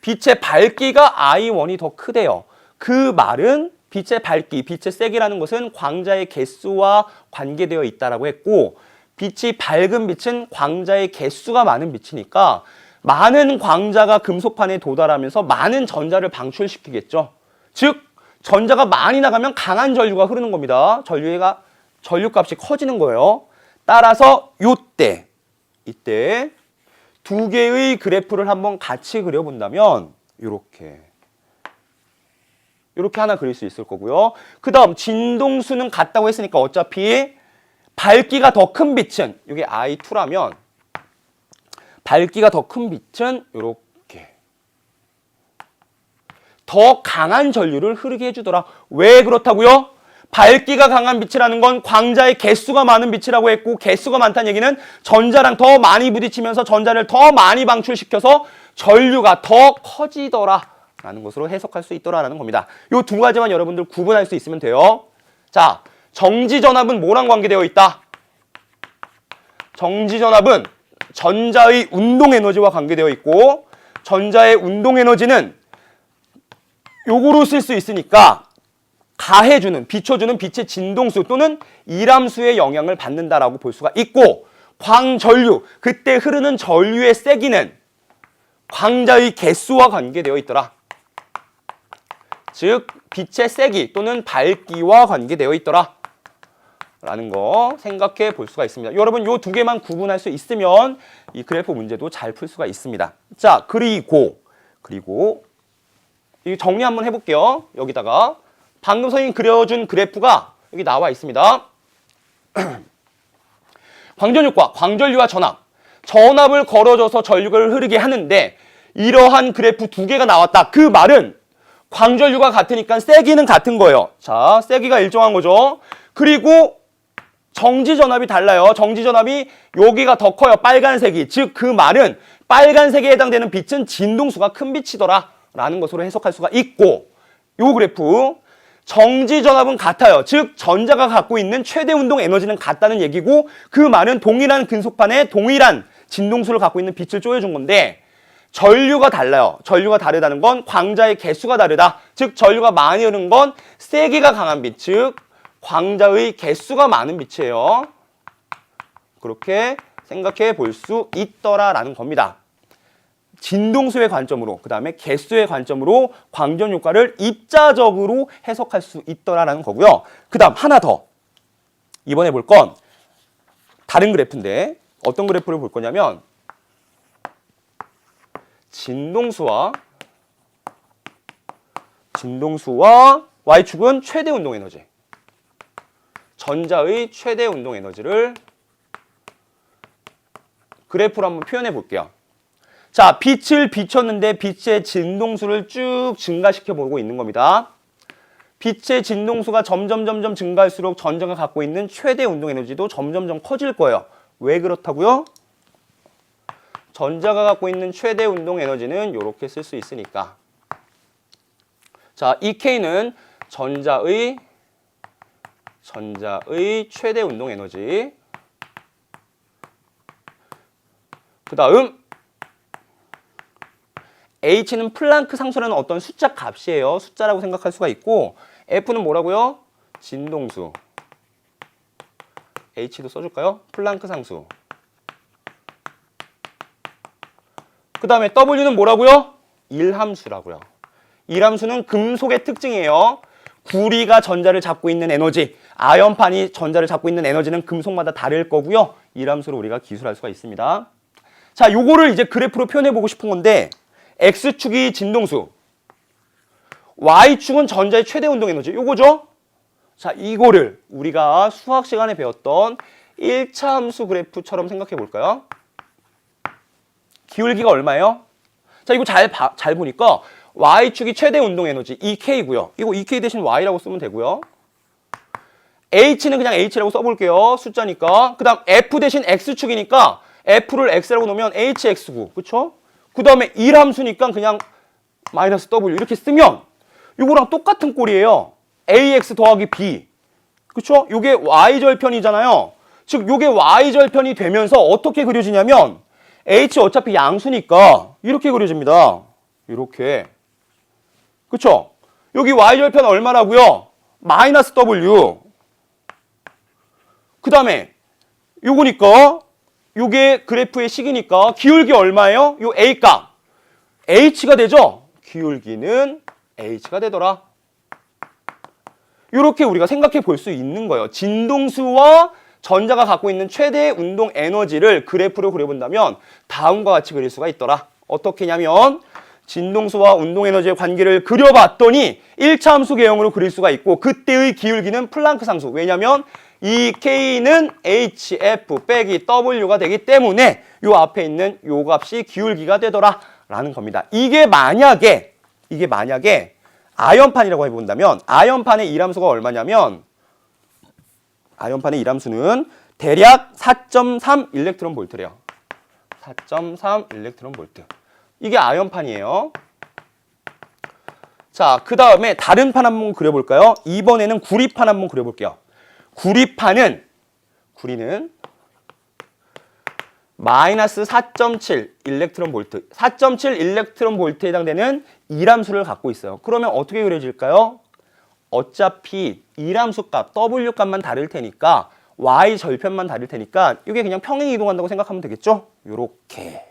빛의 밝기가 I1이 더 크대요. 그 말은 빛의 밝기, 빛의 세기라는 것은 광자의 개수와 관계되어 있다라고 했고 빛이 밝은 빛은 광자의 개수가 많은 빛이니까 많은 광자가 금속판에 도달하면서 많은 전자를 방출시키겠죠. 즉 전자가 많이 나가면 강한 전류가 흐르는 겁니다. 전류값이 커지는 거예요. 따라서 이때 두 개의 그래프를 한번 같이 그려본다면 이렇게 하나 그릴 수 있을 거고요. 그 다음 진동수는 같다고 했으니까 어차피 밝기가 더 큰 빛은 이게 I2라면 밝기가 더 큰 빛은 이렇게 더 강한 전류를 흐르게 해주더라. 왜 그렇다고요? 밝기가 강한 빛이라는 건 광자의 개수가 많은 빛이라고 했고 개수가 많다는 얘기는 전자랑 더 많이 부딪히면서 전자를 더 많이 방출시켜서 전류가 더 커지더라 라는 것으로 해석할 수 있더라라는 겁니다. 이 두 가지만 여러분들 구분할 수 있으면 돼요. 자, 정지전압은 뭐랑 관계되어 있다? 정지전압은 전자의 운동에너지와 관계되어 있고 전자의 운동에너지는 요거로 쓸 수 있으니까 가해주는, 비춰주는 빛의 진동수 또는 이람수의 영향을 받는다라고 볼 수가 있고 광전류, 그때 흐르는 전류의 세기는 광자의 개수와 관계되어 있더라. 즉 빛의 세기 또는 밝기와 관계되어 있더라 라는 거 생각해 볼 수가 있습니다. 여러분 요 두 개만 구분할 수 있으면 이 그래프 문제도 잘 풀 수가 있습니다. 자, 그리고 이 정리 한번 해볼게요. 여기다가 방금 선생님이 그려준 그래프가 여기 나와 있습니다. 광전류과 광전류와 전압을 걸어줘서 전류를 흐르게 하는데 이러한 그래프 두 개가 나왔다. 그 말은 광전류가 같으니까 세기는 같은 거예요. 자, 세기가 일정한 거죠. 그리고 정지전압이 달라요. 정지전압이 여기가 더 커요. 빨간색이. 즉 그 말은 빨간색에 해당되는 빛은 진동수가 큰 빛이더라 라는 것으로 해석할 수가 있고 요 그래프 정지전압은 같아요. 즉 전자가 갖고 있는 최대 운동 에너지는 같다는 얘기고 그 말은 동일한 금속판에 동일한 진동수를 갖고 있는 빛을 쪼여준 건데 전류가 달라요. 전류가 다르다는 건 광자의 개수가 다르다. 즉 전류가 많이 흐르는 건 세기가 강한 빛, 즉 광자의 개수가 많은 빛이에요. 그렇게 생각해 볼 수 있더라라는 겁니다. 진동수의 관점으로, 그 다음에 개수의 관점으로 광전 효과를 입자적으로 해석할 수 있더라라는 거고요. 그 다음 하나 더. 이번에 볼 건 다른 그래프인데 어떤 그래프를 볼 거냐면 진동수와 Y축은 최대 운동 에너지. 전자의 최대 운동 에너지를 그래프로 한번 표현해 볼게요. 자, 빛을 비췄는데 빛의 진동수를 쭉 증가시켜 보고 있는 겁니다. 빛의 진동수가 점점 증가할수록 전자가 갖고 있는 최대 운동 에너지도 점점 커질 거예요. 왜 그렇다고요? 전자가 갖고 있는 최대 운동 에너지는 이렇게 쓸 수 있으니까. 자, 이 K는 전자의 최대 운동 에너지. 그 다음 H는 플랑크 상수라는 어떤 숫자 값이에요. 숫자라고 생각할 수가 있고, F는 뭐라고요? 진동수. H도 써줄까요? 플랑크 상수. 그 다음에 W는 뭐라고요? 일함수라고요. 일함수는 금속의 특징이에요. 구리가 전자를 잡고 있는 에너지, 아연판이 전자를 잡고 있는 에너지는 금속마다 다를 거고요. 일함수로 우리가 기술할 수가 있습니다. 자, 요거를 이제 그래프로 표현해 보고 싶은 건데, X축이 진동수, Y축은 전자의 최대 운동 에너지, 요거죠? 자, 이거를 우리가 수학 시간에 배웠던 1차 함수 그래프처럼 생각해 볼까요? 기울기가 얼마예요? 자, 이거 잘 보니까 Y축이 최대 운동 에너지 EK고요. 이거 EK 대신 Y라고 쓰면 되고요. H는 그냥 H라고 써볼게요. 숫자니까. 그 다음 F 대신 X축이니까 F를 X라고 놓으면 HX고, 그쵸? 그 다음에 일함수니까 그냥 마이너스 W 이렇게 쓰면 이거랑 똑같은 꼴이에요. AX 더하기 B. 그쵸? 요게 Y절편이잖아요. 즉 요게 Y절편이 되면서 어떻게 그려지냐면 H 어차피 양수니까 이렇게 그려집니다. 이렇게. 그쵸? 여기 Y절편 얼마라고요? 마이너스 W. 그 다음에 요거니까 요게 그래프의 식이니까 기울기 얼마예요? 요 A값. H가 되죠? 기울기는 H가 되더라. 이렇게 우리가 생각해 볼 수 있는 거예요. 진동수와 전자가 갖고 있는 최대 운동 에너지를 그래프로 그려본다면 다음과 같이 그릴 수가 있더라. 어떻게 냐면 진동수와 운동 에너지의 관계를 그려봤더니 1차 함수 개형으로 그릴 수가 있고, 그때의 기울기는 플랑크 상수. 왜냐면 이 K는 HF 빼기 W가 되기 때문에 요 앞에 있는 요 값이 기울기가 되더라 라는 겁니다. 이게 만약에 아연판이라고 해본다면 아연판의 일함수가 얼마냐면, 아연판의 일함수는 대략 4.3 일렉트론 볼트래요. 4.3 일렉트론 볼트. 이게 아연판이에요. 자, 그 다음에 다른 판 한번 그려볼까요? 이번에는 구리판 한번 그려볼게요. 구리는 마이너스 4.7 일렉트론 볼트, 4.7 일렉트론 볼트에 해당되는 일함수를 갖고 있어요. 그러면 어떻게 그려질까요? 어차피 일함수 값, W 값만 다를 테니까 Y 절편만 다를 테니까 이게 그냥 평행 이동한다고 생각하면 되겠죠? 요렇게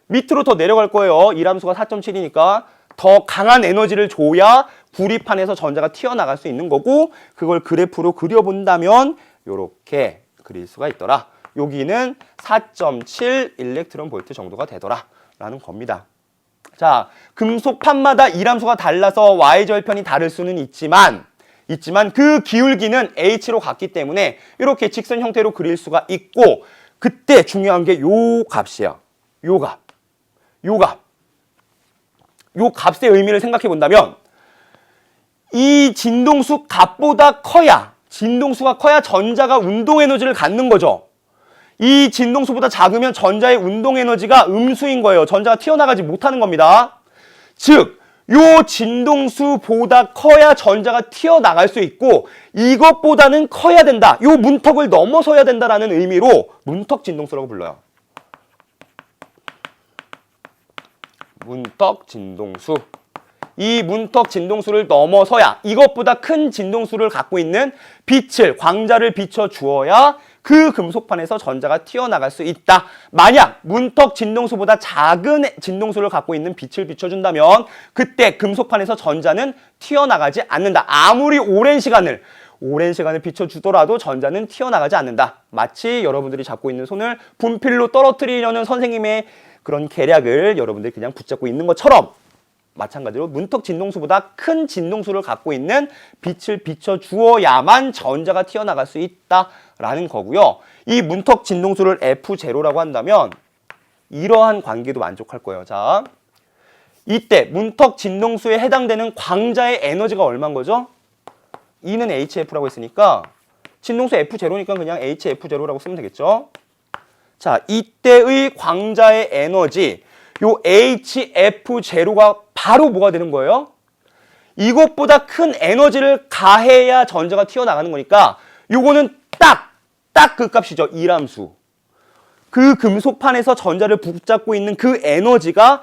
밑으로 더 내려갈 거예요. 일함수가 4.7이니까 더 강한 에너지를 줘야 구리판에서 전자가 튀어나갈 수 있는 거고, 그걸 그래프로 그려본다면 요렇게 그릴 수가 있더라. 여기는 4.7 일렉트론 볼트 정도가 되더라 라는 겁니다. 자, 금속판마다 일함수가 달라서 Y절편이 다를 수는 있지만 그 기울기는 H로 같기 때문에 이렇게 직선 형태로 그릴 수가 있고, 그때 중요한 게 요 값이에요. 요 값의 의미를 생각해 본다면 이 진동수 값보다 진동수가 커야 전자가 운동 에너지를 갖는 거죠. 이 진동수보다 작으면 전자의 운동 에너지가 음수인 거예요. 전자가 튀어나가지 못하는 겁니다. 즉, 요 진동수보다 커야 전자가 튀어나갈 수 있고, 이것보다는 커야 된다. 요 문턱을 넘어서야 된다라는 의미로 문턱 진동수라고 불러요. 문턱 진동수. 이 문턱 진동수를 넘어서야 이것보다 큰 진동수를 갖고 있는 빛을, 광자를 비춰 주어야 그 금속판에서 전자가 튀어나갈 수 있다. 만약 문턱 진동수보다 작은 진동수를 갖고 있는 빛을 비춰준다면 그때 금속판에서 전자는 튀어나가지 않는다. 아무리 오랜 시간을 비춰주더라도 전자는 튀어나가지 않는다. 마치 여러분들이 잡고 있는 손을 분필로 떨어뜨리려는 선생님의 그런 계략을 여러분들이 그냥 붙잡고 있는 것처럼 마찬가지로 문턱 진동수보다 큰 진동수를 갖고 있는 빛을 비춰주어야만 전자가 튀어나갈 수 있다라는 거고요. 이 문턱 진동수를 F0라고 한다면 이러한 관계도 만족할 거예요. 자, 이때 문턱 진동수에 해당되는 광자의 에너지가 얼마인 거죠? E는 HF라고 했으니까 진동수 F0니까 그냥 HF0라고 쓰면 되겠죠. 자, 이때의 광자의 에너지 요 HF0가 바로 뭐가 되는 거예요? 이것보다 큰 에너지를 가해야 전자가 튀어나가는 거니까 요거는 딱 그 값이죠. 이람수. 그 금속판에서 전자를 붙잡고 있는 그 에너지가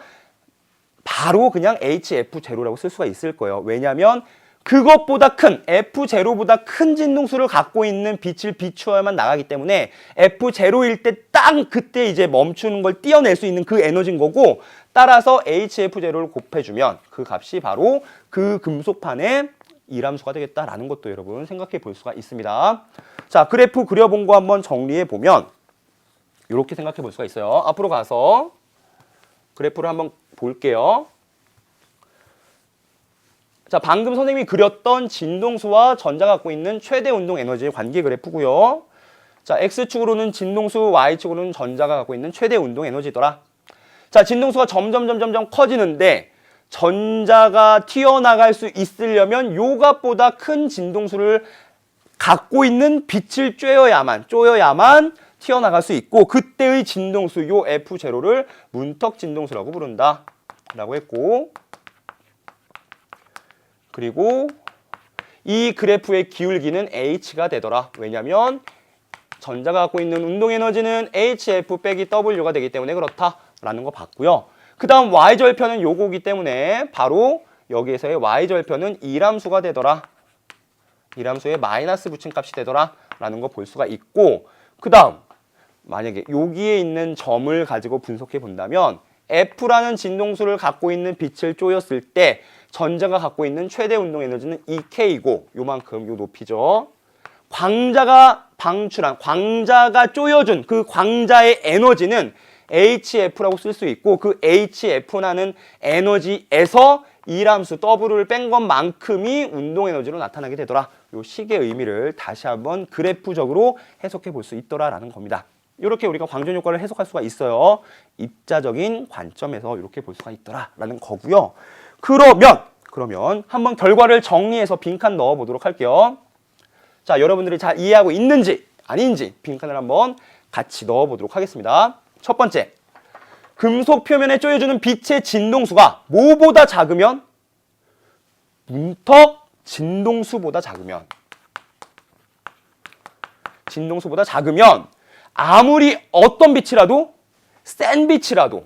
바로 그냥 HF0라고 쓸 수가 있을 거예요. 왜냐하면 그것보다 큰 F0보다 큰 진동수를 갖고 있는 빛을 비추어야만 나가기 때문에 F0일 때 딱 그때 이제 멈추는 걸 띄어낼 수 있는 그 에너지인 거고, 따라서 HF0를 곱해주면 그 값이 바로 그 금속판의 이람수가 되겠다라는 것도 여러분 생각해 볼 수가 있습니다. 자, 그래프 그려본 거 한번 정리해 보면 이렇게 생각해 볼 수가 있어요. 앞으로 가서 그래프를 한번 볼게요. 자, 방금 선생님이 그렸던 진동수와 전자가 갖고 있는 최대 운동 에너지의 관계 그래프고요. 자, X축으로는 진동수, Y축으로는 전자가 갖고 있는 최대 운동 에너지더라. 자, 진동수가 점점 커지는데 전자가 튀어나갈 수 있으려면 요 값보다 큰 진동수를 갖고 있는 빛을 쪼여야만 튀어나갈 수 있고, 그때의 진동수 요 F0를 문턱 진동수라고 부른다 라고 했고, 그리고 이 그래프의 기울기는 H가 되더라. 왜냐면 전자가 갖고 있는 운동 에너지는 HF 빼기 W가 되기 때문에 그렇다라는 거 봤고요. 그 다음 Y절편은 요거기 때문에 바로 여기에서의 Y절편은 이람수가 되더라. 이람수에 마이너스 붙인 값이 되더라 라는 거 볼 수가 있고, 그 다음 만약에 여기에 있는 점을 가지고 분석해 본다면 F라는 진동수를 갖고 있는 빛을 쪼였을 때 전자가 갖고 있는 최대 운동 에너지는 EK이고 요만큼 요 높이죠. 광자가 쪼여준 그 광자의 에너지는 HF라고 쓸 수 있고, 그 HF라는 에너지에서 이람수 W를 뺀 것만큼이 운동 에너지로 나타나게 되더라. 요 식의 의미를 다시 한번 그래프적으로 해석해 볼 수 있더라라는 겁니다. 이렇게 우리가 광전 효과를 해석할 수가 있어요. 입자적인 관점에서 이렇게 볼 수가 있더라라는 거고요. 그러면 한번 결과를 정리해서 빈칸 넣어 보도록 할게요. 자, 여러분들이 잘 이해하고 있는지 아닌지 빈칸을 한번 같이 넣어 보도록 하겠습니다. 첫 번째, 금속 표면에 쪼여주는 빛의 진동수가 뭐보다 작으면? 문턱 진동수보다 작으면. 진동수보다 작으면 아무리 어떤 빛이라도, 센 빛이라도,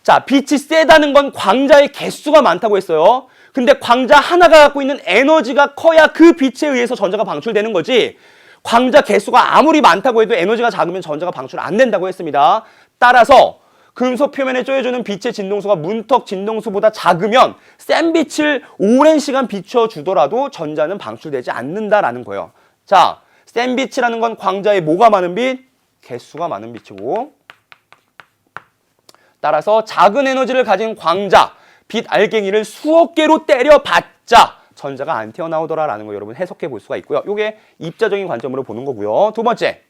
자, 빛이 세다는 건 광자의 개수가 많다고 했어요. 근데 광자 하나가 갖고 있는 에너지가 커야 그 빛에 의해서 전자가 방출되는 거지, 광자 개수가 아무리 많다고 해도 에너지가 작으면 전자가 방출 안 된다고 했습니다. 따라서 금속 표면에 쪼여주는 빛의 진동수가 문턱 진동수보다 작으면 센 빛을 오랜 시간 비춰주더라도 전자는 방출되지 않는다라는 거예요. 자, 센 빛이라는 건 광자에 뭐가 많은 빛? 개수가 많은 빛이고, 따라서 작은 에너지를 가진 광자, 빛 알갱이를 수억 개로 때려봤자 전자가 안 튀어나오더라라는 거 여러분 해석해 볼 수가 있고요. 이게 입자적인 관점으로 보는 거고요. 두 번째,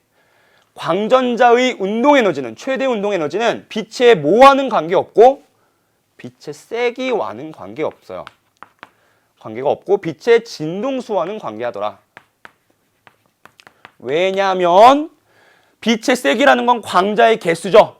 광전자의 운동 에너지는, 최대 운동 에너지는 빛의 뭐와는 관계없고 빛의 세기와는 관계없어요. 관계가 없고 빛의 진동수와는 관계하더라. 왜냐하면 빛의 세기라는 건 광자의 개수죠.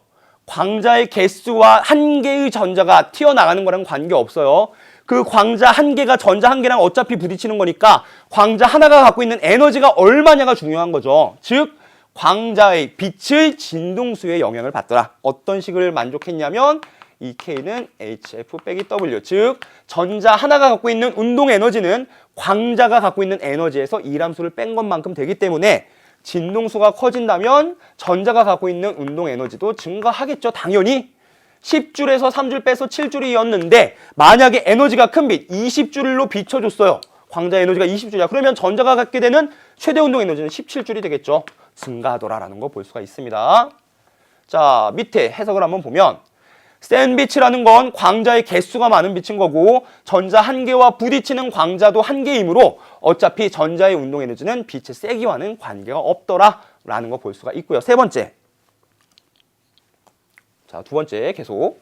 광자의 개수와 한 개의 전자가 튀어나가는 거랑 관계없어요. 그 광자 한 개가 전자 한 개랑 어차피 부딪히는 거니까 광자 하나가 갖고 있는 에너지가 얼마냐가 중요한 거죠. 즉 광자의 빛의 진동수에 영향을 받더라. 어떤 식을 만족했냐면 이 K는 HF 빼기 W. 즉 전자 하나가 갖고 있는 운동 에너지는 광자가 갖고 있는 에너지에서 이함수를 뺀 것만큼 되기 때문에 진동수가 커진다면 전자가 갖고 있는 운동 에너지도 증가하겠죠. 당연히 10줄에서 3줄 빼서 7줄이었는데 만약에 에너지가 큰 빛 20줄로 비춰줬어요. 광자 에너지가 20줄이야. 그러면 전자가 갖게 되는 최대 운동 에너지는 17줄이 되겠죠. 증가하더라라는 거 볼 수가 있습니다. 자, 밑에 해석을 한번 보면 센 빛이라는 건 광자의 개수가 많은 빛인 거고 전자 한 개와 부딪히는 광자도 한 개이므로 어차피 전자의 운동 에너지는 빛의 세기와는 관계가 없더라라는 거 볼 수가 있고요. 세 번째. 자, 두 번째 계속.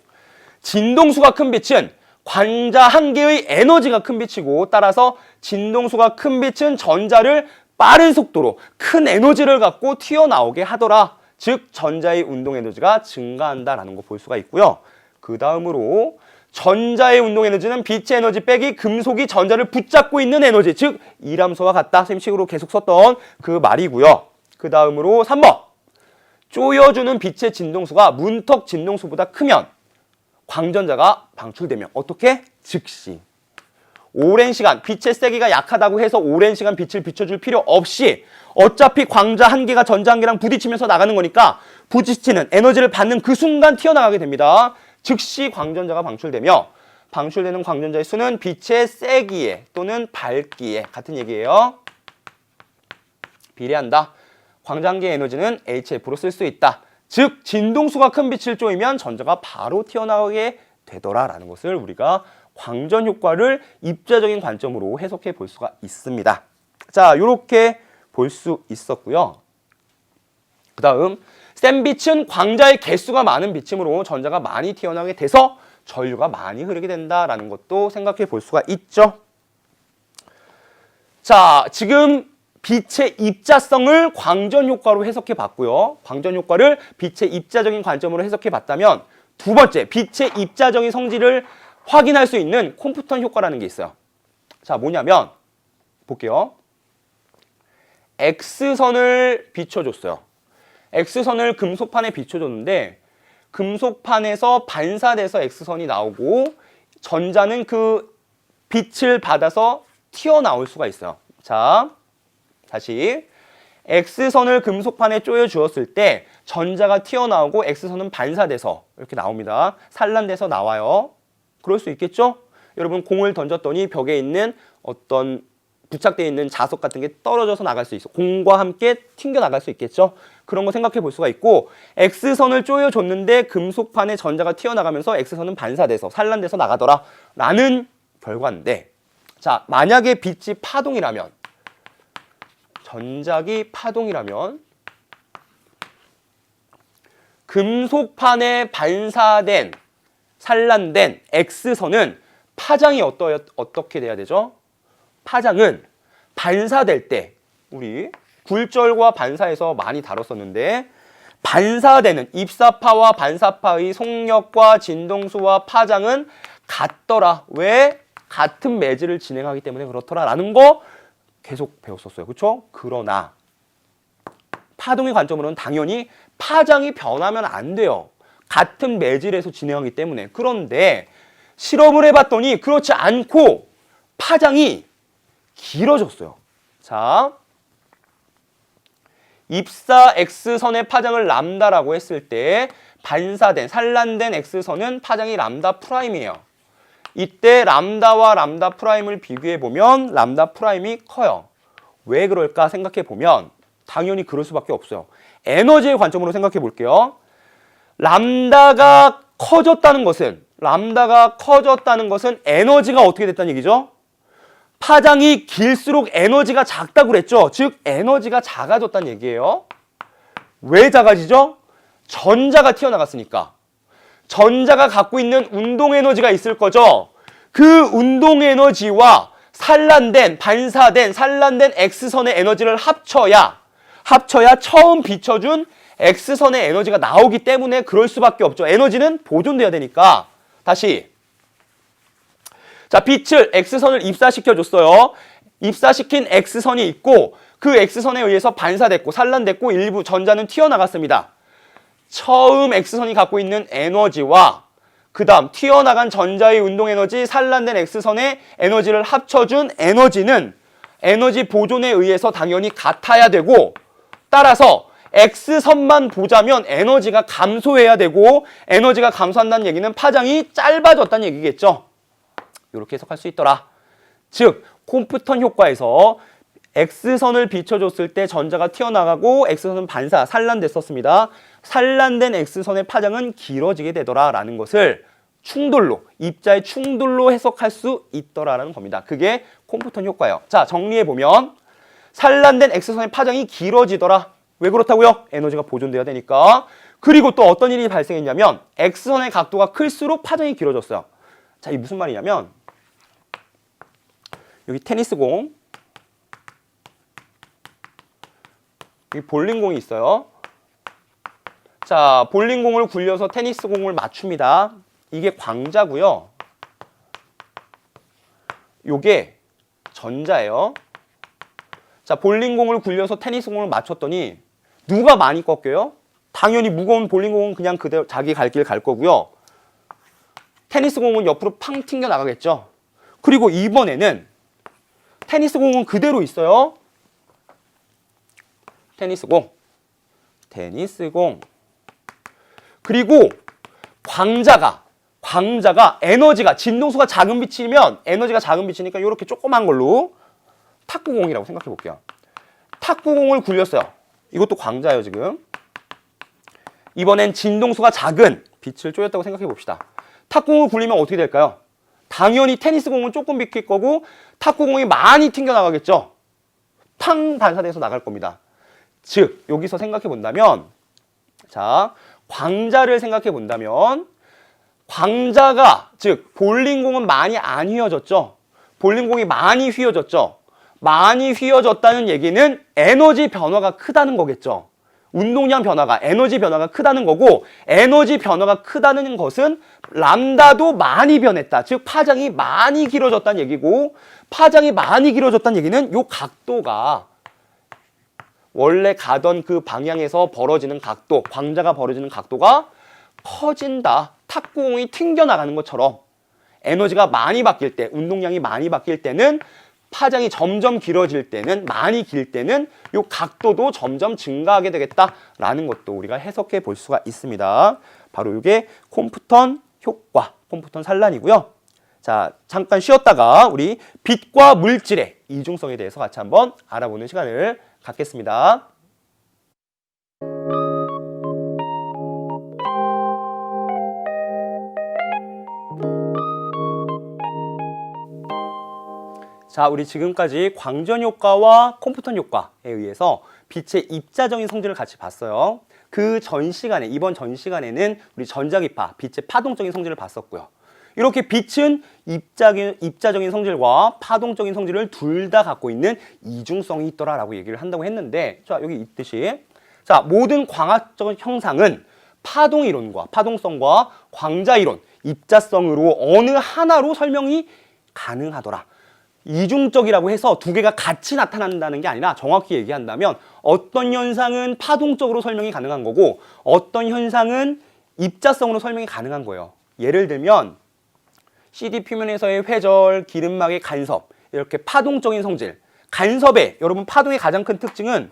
진동수가 큰 빛은 광자 한 개의 에너지가 큰 빛이고 따라서 진동수가 큰 빛은 전자를 빠른 속도로 큰 에너지를 갖고 튀어나오게 하더라. 즉 전자의 운동 에너지가 증가한다라는 거 볼 수가 있고요. 그 다음으로 전자의 운동 에너지는 빛의 에너지 빼기 금속이 전자를 붙잡고 있는 에너지, 즉 이함수와 같다. 선생님 식으로 계속 썼던 그 말이고요. 그 다음으로 3번. 쪼여주는 빛의 진동수가 문턱 진동수보다 크면 광전자가 방출되면 어떻게? 즉시. 오랜 시간, 빛의 세기가 약하다고 해서 오랜 시간 빛을 비춰줄 필요 없이 어차피 광자 한 개가 전자 한 개랑 부딪히면서 나가는 거니까 부딪히는 에너지를 받는 그 순간 튀어나가게 됩니다. 즉시 광전자가 방출되며 방출되는 광전자의 수는 빛의 세기에 또는 밝기에 같은 얘기예요. 비례한다. 광자 한 개의 에너지는 HF로 쓸 수 있다. 즉 진동수가 큰 빛을 쪼이면 전자가 바로 튀어나오게 되더라라는 것을 우리가 광전 효과를 입자적인 관점으로 해석해 볼 수가 있습니다. 자, 이렇게 볼 수 있었고요. 그 다음 센 빛은 광자의 개수가 많은 빛이므로 전자가 많이 튀어나오게 돼서 전류가 많이 흐르게 된다라는 것도 생각해 볼 수가 있죠. 자, 지금 빛의 입자성을 광전 효과로 해석해 봤고요. 광전 효과를 빛의 입자적인 관점으로 해석해 봤다면 두 번째, 빛의 입자적인 성질을 확인할 수 있는 콤프턴 효과라는 게 있어요. 자, 뭐냐면 볼게요. X선을 비춰줬어요. X선을 금속판에 비춰줬는데 금속판에서 반사돼서 X선이 나오고 전자는 그 빛을 받아서 튀어나올 수가 있어요. 자, 다시 X선을 금속판에 쪼여 주었을 때 전자가 튀어나오고 X선은 반사돼서 이렇게 나옵니다. 산란돼서 나와요. 그럴 수 있겠죠? 여러분 공을 던졌더니 벽에 있는 어떤 부착되어 있는 자석 같은 게 떨어져서 나갈 수 있어. 공과 함께 튕겨 나갈 수 있겠죠? 그런 거 생각해 볼 수가 있고 X선을 쪼여줬는데 금속판에 전자가 튀어나가면서 X선은 반사돼서 산란돼서 나가더라 라는 결과인데 자, 만약에 빛이 파동이라면 전자기 파동이라면 금속판에 반사된 산란된 X선은 파장이 어떻게 돼야 되죠? 파장은 반사될 때 우리 굴절과 반사에서 많이 다뤘었는데 반사되는 입사파와 반사파의 속력과 진동수와 파장은 같더라. 왜? 같은 매질을 진행하기 때문에 그렇더라라는 거 계속 배웠었어요. 그렇죠? 그러나 파동의 관점으로는 당연히 파장이 변하면 안 돼요. 같은 매질에서 진행하기 때문에. 그런데 실험을 해봤더니 그렇지 않고 파장이 길어졌어요. 자, 입사 X선의 파장을 람다라고 했을 때 반사된, 산란된 X선은 파장이 람다 프라임이에요. 이때 람다와 람다 프라임을 비교해보면 람다 프라임이 커요. 왜 그럴까 생각해보면 당연히 그럴 수밖에 없어요. 에너지의 관점으로 생각해 볼게요. 람다가 커졌다는 것은 에너지가 어떻게 됐다는 얘기죠? 파장이 길수록 에너지가 작다고 그랬죠? 즉 에너지가 작아졌다는 얘기예요. 왜 작아지죠? 전자가 튀어나갔으니까. 전자가 갖고 있는 운동 에너지가 있을 거죠. 그 운동 에너지와 반사된 X선의 에너지를 합쳐야 처음 비춰준 X선의 에너지가 나오기 때문에 그럴 수밖에 없죠. 에너지는 보존돼야 되니까. 다시. 자, 빛을 X선을 입사시켜줬어요. 입사시킨 X선이 있고 그 X선에 의해서 반사됐고 산란됐고 일부 전자는 튀어나갔습니다. 처음 X선이 갖고 있는 에너지와 그 다음 튀어나간 전자의 운동에너지, 산란된 X선의 에너지를 합쳐준 에너지는 에너지 보존에 의해서 당연히 같아야 되고, 따라서 X선만 보자면 에너지가 감소해야 되고, 에너지가 감소한다는 얘기는 파장이 짧아졌다는 얘기겠죠. 이렇게 해석할 수 있더라. 즉 콤프턴 효과에서 X선을 비춰줬을 때 전자가 튀어나가고 X선은 반사, 산란됐었습니다. 산란된 X선의 파장은 길어지게 되더라 라는 것을 충돌로, 입자의 충돌로 해석할 수 있더라라는 겁니다. 그게 콤프턴 효과예요. 자, 정리해보면 산란된 X선의 파장이 길어지더라. 왜 그렇다고요? 에너지가 보존돼야 되니까. 그리고 또 어떤 일이 발생했냐면 X선의 각도가 클수록 파장이 길어졌어요. 자, 이게 무슨 말이냐면 여기 테니스공, 여기 볼링공이 있어요. 자, 볼링공을 굴려서 테니스공을 맞춥니다. 이게 광자고요. 요게 전자예요. 자, 볼링공을 굴려서 테니스공을 맞췄더니 누가 많이 꺾여요? 당연히 무거운 볼링공은 그냥 그대로 자기 갈 길 갈 거고요. 테니스공은 옆으로 팡 튕겨 나가겠죠. 그리고 이번에는 테니스공은 그대로 있어요. 테니스공. 그리고 광자가 에너지가, 진동수가 작은 빛이면 에너지가 작은 빛이니까 이렇게 조그만 걸로 탁구공이라고 생각해 볼게요. 탁구공을 굴렸어요. 이것도 광자예요, 지금. 이번엔 진동수가 작은 빛을 쪼였다고 생각해 봅시다. 탁구공을 굴리면 어떻게 될까요? 당연히 테니스공은 조금 비킬 거고 탁구공이 많이 튕겨나가겠죠. 팡 반사돼서 나갈 겁니다. 즉 여기서 생각해 본다면, 자, 광자를 생각해 본다면 광자가, 즉 볼링공은 많이 안 휘어졌죠. 볼링공이 많이 휘어졌죠. 많이 휘어졌다는 얘기는 에너지 변화가 크다는 거겠죠. 운동량 변화가, 에너지 변화가 크다는 거고, 에너지 변화가 크다는 것은 람다도 많이 변했다. 즉 파장이 많이 길어졌다는 얘기고, 파장이 많이 길어졌다는 얘기는 요 각도가 원래 가던 그 방향에서 벌어지는 각도, 광자가 벌어지는 각도가 커진다. 탁구공이 튕겨나가는 것처럼 에너지가 많이 바뀔 때, 운동량이 많이 바뀔 때는, 파장이 점점 길어질 때는, 많이 길 때는 이 각도도 점점 증가하게 되겠다라는 것도 우리가 해석해 볼 수가 있습니다. 바로 이게 콤프턴 효과, 콤프턴 산란이고요. 자, 잠깐 쉬었다가 우리 빛과 물질의 이중성에 대해서 같이 한번 알아보는 시간을 갖겠습니다. 자, 우리 지금까지 광전 효과와 콤프턴 효과에 의해서 빛의 입자적인 성질을 같이 봤어요. 그 전 시간에, 이번 전 시간에는 우리 전자기파, 빛의 파동적인 성질을 봤었고요. 이렇게 빛은 입자적인 성질과 파동적인 성질을 둘 다 갖고 있는 이중성이 있더라라고 얘기를 한다고 했는데, 자, 여기 있듯이, 자, 모든 광학적 형상은 파동이론과 파동성과 광자이론, 입자성으로 어느 하나로 설명이 가능하더라. 이중적이라고 해서 두 개가 같이 나타난다는 게 아니라, 정확히 얘기한다면 어떤 현상은 파동적으로 설명이 가능한 거고 어떤 현상은 입자성으로 설명이 가능한 거예요. 예를 들면 CD 표면에서의 회절, 기름막의 간섭, 이렇게 파동적인 성질. 간섭의, 여러분 파동의 가장 큰 특징은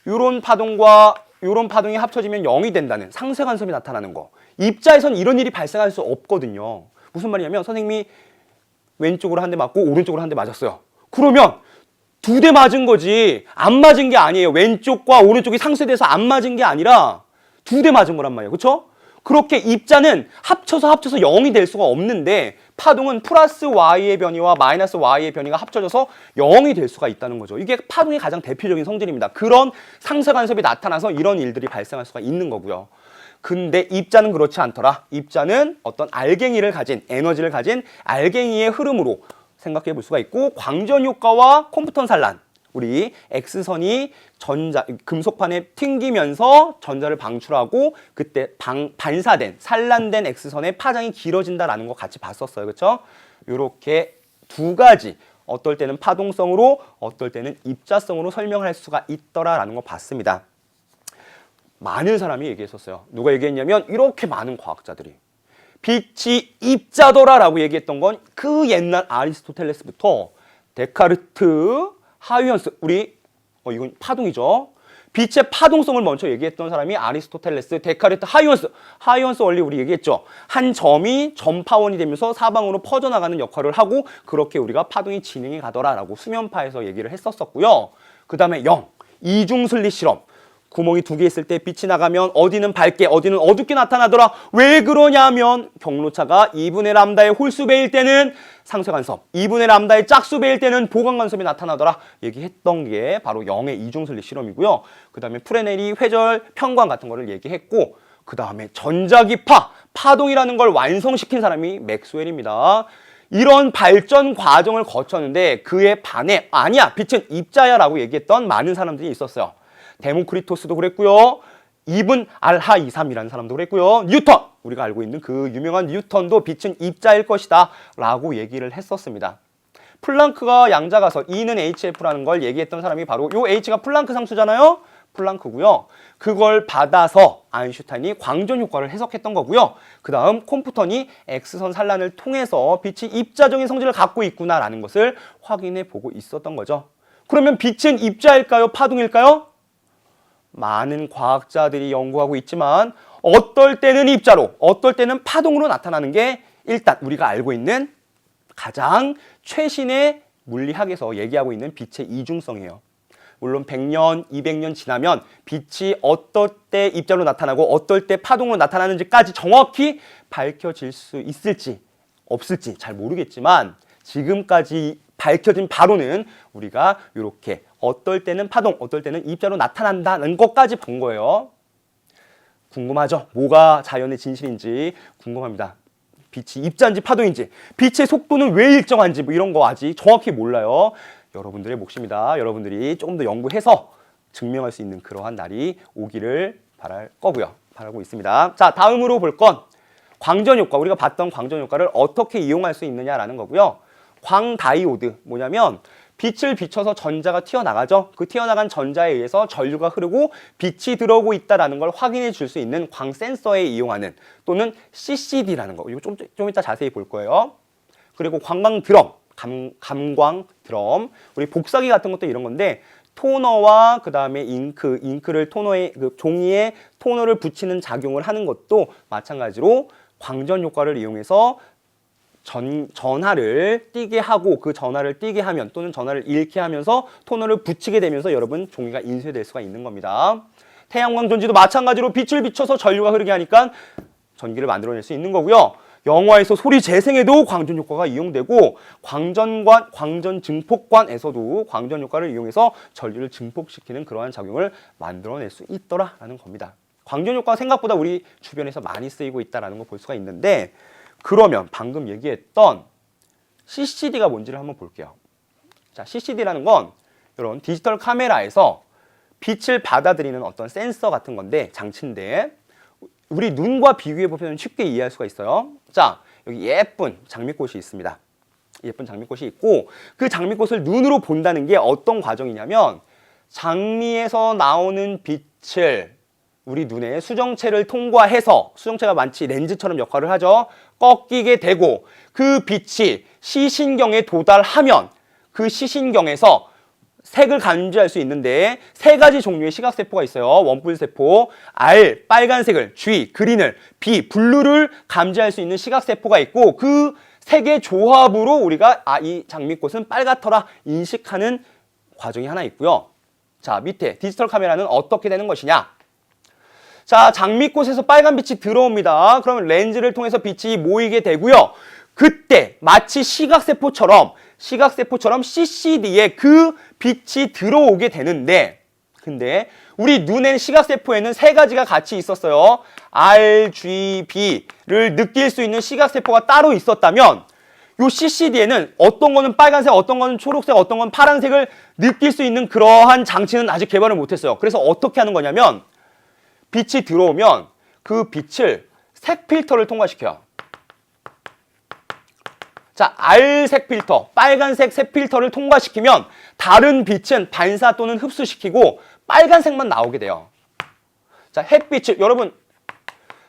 이런 파동과 이런 파동이 합쳐지면 0이 된다는 상쇄 간섭이 나타나는 거. 입자에선 이런 일이 발생할 수 없거든요. 무슨 말이냐면 선생님이 왼쪽으로 한 대 맞고 오른쪽으로 한 대 맞았어요. 그러면 두 대 맞은 거지 안 맞은 게 아니에요. 왼쪽과 오른쪽이 상쇄돼서 안 맞은 게 아니라 두 대 맞은 거란 말이에요. 그렇죠? 그렇게 입자는 합쳐서 0이 될 수가 없는데 파동은 플러스 y의 변이와 마이너스 y의 변이가 합쳐져서 0이 될 수가 있다는 거죠. 이게 파동의 가장 대표적인 성질입니다. 그런 상쇄 간섭이 나타나서 이런 일들이 발생할 수가 있는 거고요. 근데 입자는 그렇지 않더라. 입자는 어떤 알갱이를 가진, 에너지를 가진 알갱이의 흐름으로 생각해 볼 수가 있고, 광전 효과와 콤프턴 산란, 우리 X선이 금속판에 튕기면서 전자를 방출하고 그때 반사된, 산란된 X선의 파장이 길어진다라는 거 같이 봤었어요. 그렇죠? 이렇게 두 가지, 어떨 때는 파동성으로, 어떨 때는 입자성으로 설명할 수가 있더라라는 거 봤습니다. 많은 사람이 얘기했었어요. 누가 얘기했냐면 이렇게 많은 과학자들이 빛이 입자더라라고 얘기했던 건 그 옛날 아리스토텔레스부터 데카르트, 하이언스, 이건 파동이죠. 빛의 파동성을 먼저 얘기했던 사람이 아리스토텔레스, 데카르트, 하이언스 원리 우리 얘기했죠. 한 점이 전파원이 되면서 사방으로 퍼져나가는 역할을 하고 그렇게 우리가 파동이 진행해 가더라라고 수면파에서 얘기를 했었고요. 그 다음에 이중슬릿 실험. 구멍이 2개 있을 때 빛이 나가면 어디는 밝게 어디는 어둡게 나타나더라. 왜 그러냐면 경로차가 2분의 람다의 홀수배일 때는 상쇄간섭, 2분의 람다의 짝수배일 때는 보강간섭이 나타나더라. 얘기했던 게 바로 영의 이중슬릿 실험이고요. 그 다음에 프레넬이 회절, 편광 같은 거를 얘기했고 그 다음에 전자기파, 파동이라는 걸 완성시킨 사람이 맥스웰입니다. 이런 발전 과정을 거쳤는데 그에 반해 아니야 빛은 입자야 라고 얘기했던 많은 사람들이 있었어요. 데모크리토스도 그랬고요. 이븐 알하이삼이라는 사람도 그랬고요. 뉴턴! 우리가 알고 있는 그 유명한 뉴턴도 빛은 입자일 것이다 라고 얘기를 했었습니다. 플랑크가 양자가설 E는 HF라는 걸 얘기했던 사람이 바로 요 H가 플랑크 상수잖아요. 플랑크고요. 그걸 받아서 아인슈타인이 광전 효과를 해석했던 거고요. 그 다음 콤프턴이 X선 산란을 통해서 빛이 입자적인 성질을 갖고 있구나라는 것을 확인해 보고 있었던 거죠. 그러면 빛은 입자일까요? 파동일까요? 많은 과학자들이 연구하고 있지만 어떨 때는 입자로, 어떨 때는 파동으로 나타나는 게 일단 우리가 알고 있는 가장 최신의 물리학에서 얘기하고 있는 빛의 이중성이에요. 물론 100년, 200년 지나면 빛이 어떨 때 입자로 나타나고 어떨 때 파동으로 나타나는지까지 정확히 밝혀질 수 있을지 없을지 잘 모르겠지만 지금까지 밝혀진 바로는 우리가 이렇게 어떨 때는 파동, 어떨 때는 입자로 나타난다는 것까지 본 거예요. 궁금하죠? 뭐가 자연의 진실인지 궁금합니다. 빛이 입자인지 파동인지, 빛의 속도는 왜 일정한지 뭐 이런 거 아직 정확히 몰라요. 여러분들의 몫입니다. 여러분들이 조금 더 연구해서 증명할 수 있는 그러한 날이 오기를 바라고 있습니다. 자, 다음으로 볼 건 광전 효과. 우리가 봤던 광전 효과를 어떻게 이용할 수 있느냐라는 거고요. 광다이오드 뭐냐면 빛을 비춰서 전자가 튀어나가죠. 그 튀어나간 전자에 의해서 전류가 흐르고 빛이 들어오고 있다는 걸 확인해 줄 수 있는 광 센서에 이용하는 또는 CCD라는 거. 이거 좀 이따 자세히 볼 거예요. 그리고 관광 드럼, 감광 드럼. 우리 복사기 같은 것도 이런 건데 토너와 그 다음에 잉크를 토너에 종이에 토너를 붙이는 작용을 하는 것도 마찬가지로 광전 효과를 이용해서 전하를 띄게 하고 그 전하를 띄게 하면 또는 전하를 잃게 하면서 토너를 붙이게 되면서 여러분 종이가 인쇄될 수가 있는 겁니다. 태양광 전지도 마찬가지로 빛을 비춰서 전류가 흐르게 하니까 전기를 만들어낼 수 있는 거고요. 영화에서 소리 재생에도 광전 효과가 이용되고 광전 증폭관에서도 광전 효과를 이용해서 전류를 증폭시키는 그러한 작용을 만들어낼 수 있더라라는 겁니다. 광전 효과가 생각보다 우리 주변에서 많이 쓰이고 있다는 걸 볼 수가 있는데 그러면 방금 얘기했던 CCD가 뭔지를 한번 볼게요. 자, CCD라는 건 이런 디지털 카메라에서 빛을 받아들이는 어떤 센서 같은 건데 장치인데 우리 눈과 비교해 보면 쉽게 이해할 수가 있어요. 자, 여기 예쁜 장미꽃이 있습니다. 예쁜 장미꽃이 있고 그 장미꽃을 눈으로 본다는 게 어떤 과정이냐면 장미에서 나오는 빛을 우리 눈에 수정체를 통과해서 수정체가 마치 렌즈처럼 역할을 하죠. 꺾이게 되고 그 빛이 시신경에 도달하면 그 시신경에서 색을 감지할 수 있는데 세 가지 종류의 시각세포가 있어요. 원뿔세포, R, 빨간색을, G, 그린을, B, 블루를 감지할 수 있는 시각세포가 있고 그 세 개의 조합으로 우리가 이 장미꽃은 빨갛더라 인식하는 과정이 하나 있고요. 자, 밑에 디지털 카메라는 어떻게 되는 것이냐. 자, 장미꽃에서 빨간 빛이 들어옵니다. 그러면 렌즈를 통해서 빛이 모이게 되고요. 그때 마치 시각세포처럼 CCD에 그 빛이 들어오게 되는데 근데 우리 눈의 시각세포에는 세 가지가 같이 있었어요. RGB를 느낄 수 있는 시각세포가 따로 있었다면 요 CCD에는 어떤 거는 빨간색, 어떤 거는 초록색, 어떤 건 파란색을 느낄 수 있는 그러한 장치는 아직 개발을 못했어요. 그래서 어떻게 하는 거냐면 빛이 들어오면 그 빛을 색 필터를 통과시켜요. 자, R색 필터, 빨간색 색 필터를 통과시키면 다른 빛은 반사 또는 흡수시키고 빨간색만 나오게 돼요. 자, 햇빛을 여러분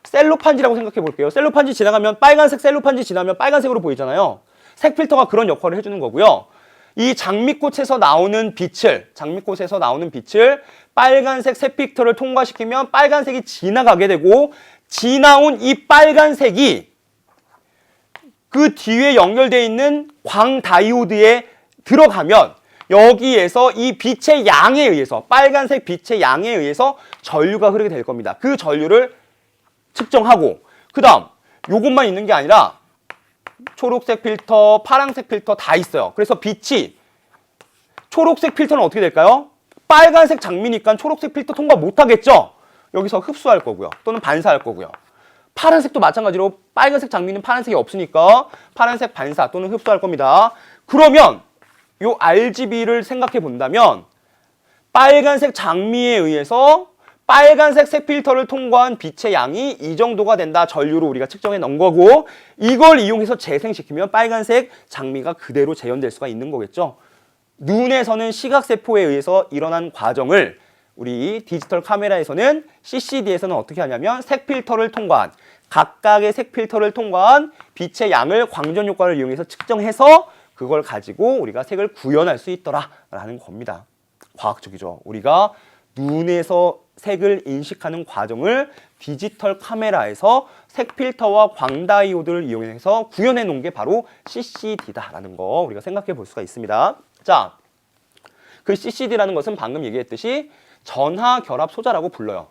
셀로판지라고 생각해 볼게요. 셀로판지 지나가면 빨간색 셀로판지 지나면 빨간색으로 보이잖아요. 색 필터가 그런 역할을 해주는 거고요. 이 장미꽃에서 나오는 빛을 빨간색 색 필터를 통과시키면 빨간색이 지나가게 되고 지나온 이 빨간색이 그 뒤에 연결되어 있는 광다이오드에 들어가면 여기에서 이 빛의 양에 의해서 빨간색 빛의 양에 의해서 전류가 흐르게 될 겁니다. 그 전류를 측정하고 그 다음 요것만 있는 게 아니라 초록색 필터, 파란색 필터 다 있어요. 그래서 빛이 초록색 필터는 어떻게 될까요? 빨간색 장미니까 초록색 필터 통과 못하겠죠? 여기서 흡수할 거고요. 또는 반사할 거고요. 파란색도 마찬가지로 빨간색 장미는 파란색이 없으니까 파란색 반사 또는 흡수할 겁니다. 그러면 요 RGB를 생각해 본다면 빨간색 장미에 의해서 빨간색 색 필터를 통과한 빛의 양이 이 정도가 된다. 전류로 우리가 측정해 놓은 거고 이걸 이용해서 재생시키면 빨간색 장미가 그대로 재현될 수가 있는 거겠죠. 눈에서는 시각세포에 의해서 일어난 과정을 우리 디지털 카메라에서는 CCD에서는 어떻게 하냐면 색 필터를 통과한 각각의 색 필터를 통과한 빛의 양을 광전 효과를 이용해서 측정해서 그걸 가지고 우리가 색을 구현할 수 있더라라는 겁니다. 과학적이죠. 우리가 눈에서 색을 인식하는 과정을 디지털 카메라에서 색 필터와 광다이오드를 이용해서 구현해 놓은 게 바로 CCD다라는 거 우리가 생각해 볼 수가 있습니다. 자, 그 CCD라는 것은 방금 얘기했듯이 전하 결합 소자라고 불러요.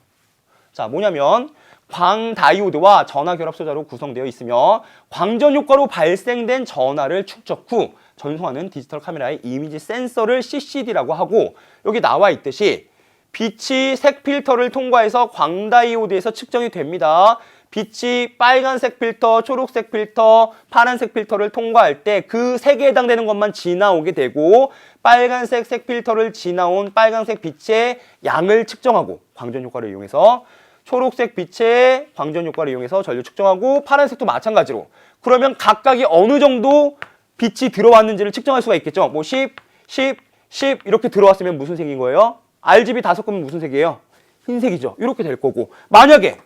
자, 뭐냐면 광다이오드와 전하 결합 소자로 구성되어 있으며 광전 효과로 발생된 전하를 축적 후 전송하는 디지털 카메라의 이미지 센서를 CCD라고 하고 여기 나와 있듯이 빛이 색 필터를 통과해서 광다이오드에서 측정이 됩니다. 빛이 빨간색 필터, 초록색 필터, 파란색 필터를 통과할 때 그 색에 해당되는 것만 지나오게 되고 빨간색 색 필터를 지나온 빨간색 빛의 양을 측정하고 광전 효과를 이용해서 초록색 빛의 광전 효과를 이용해서 전류 측정하고 파란색도 마찬가지로 그러면 각각이 어느 정도 빛이 들어왔는지를 측정할 수가 있겠죠. 뭐 10, 10, 10 이렇게 들어왔으면 무슨 색인 거예요? RGB 다 섞으면 무슨 색이에요? 흰색이죠. 이렇게 될 거고 만약에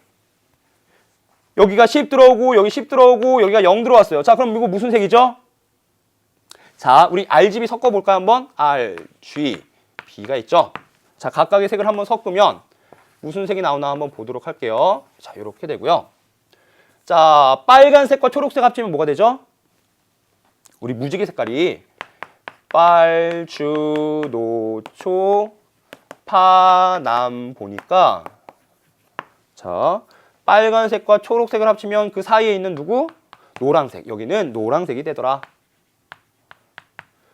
여기가 10 들어오고 여기 10 들어오고 여기가 0 들어왔어요. 자, 그럼 이거 무슨 색이죠? 자, 우리 RGB 섞어볼까요? 한번 RGB가 있죠. 자, 각각의 색을 한번 섞으면 무슨 색이 나오나 한번 보도록 할게요. 자, 이렇게 되고요. 자, 빨간색과 초록색 합치면 뭐가 되죠? 우리 무지개 색깔이 빨주, 노초, 파남 보니까 자, 빨간색과 초록색을 합치면 그 사이에 있는 누구? 노란색. 여기는 노란색이 되더라.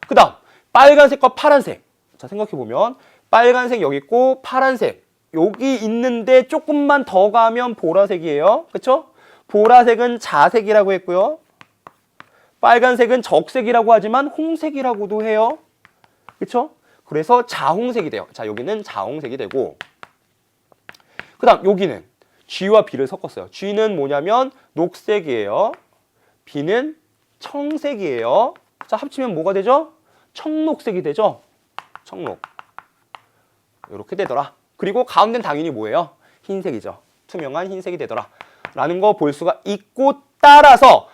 그 다음 빨간색과 파란색. 자, 생각해보면 빨간색 여기 있고 파란색 여기 있는데 조금만 더 가면 보라색이에요. 그쵸? 보라색은 자색이라고 했고요. 빨간색은 적색이라고 하지만 홍색이라고도 해요. 그쵸? 그래서 자홍색이 돼요. 자, 여기는 자홍색이 되고 그 다음 여기는 G와 B를 섞었어요. G는 뭐냐면 녹색이에요. B는 청색이에요. 자, 합치면 뭐가 되죠? 청록색이 되죠? 청록. 이렇게 되더라. 그리고 가운데는 당연히 뭐예요? 흰색이죠. 투명한 흰색이 되더라. 라는 거 볼 수가 있고 따라서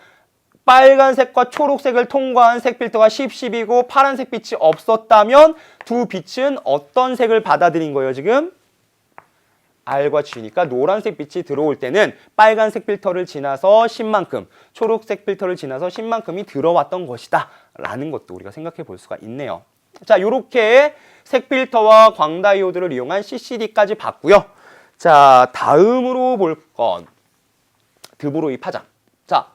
빨간색과 초록색을 통과한 색 필터가 10, 10이고 파란색 빛이 없었다면 두 빛은 어떤 색을 받아들인 거예요, 지금? R과 G니까 노란색 빛이 들어올 때는 빨간색 필터를 지나서 10만큼, 초록색 필터를 지나서 10만큼이 들어왔던 것이다 라는 것도 우리가 생각해 볼 수가 있네요. 자, 이렇게 색 필터와 광다이오드를 이용한 CCD까지 봤고요. 자, 다음으로 볼 건 드브로이 파장. 자,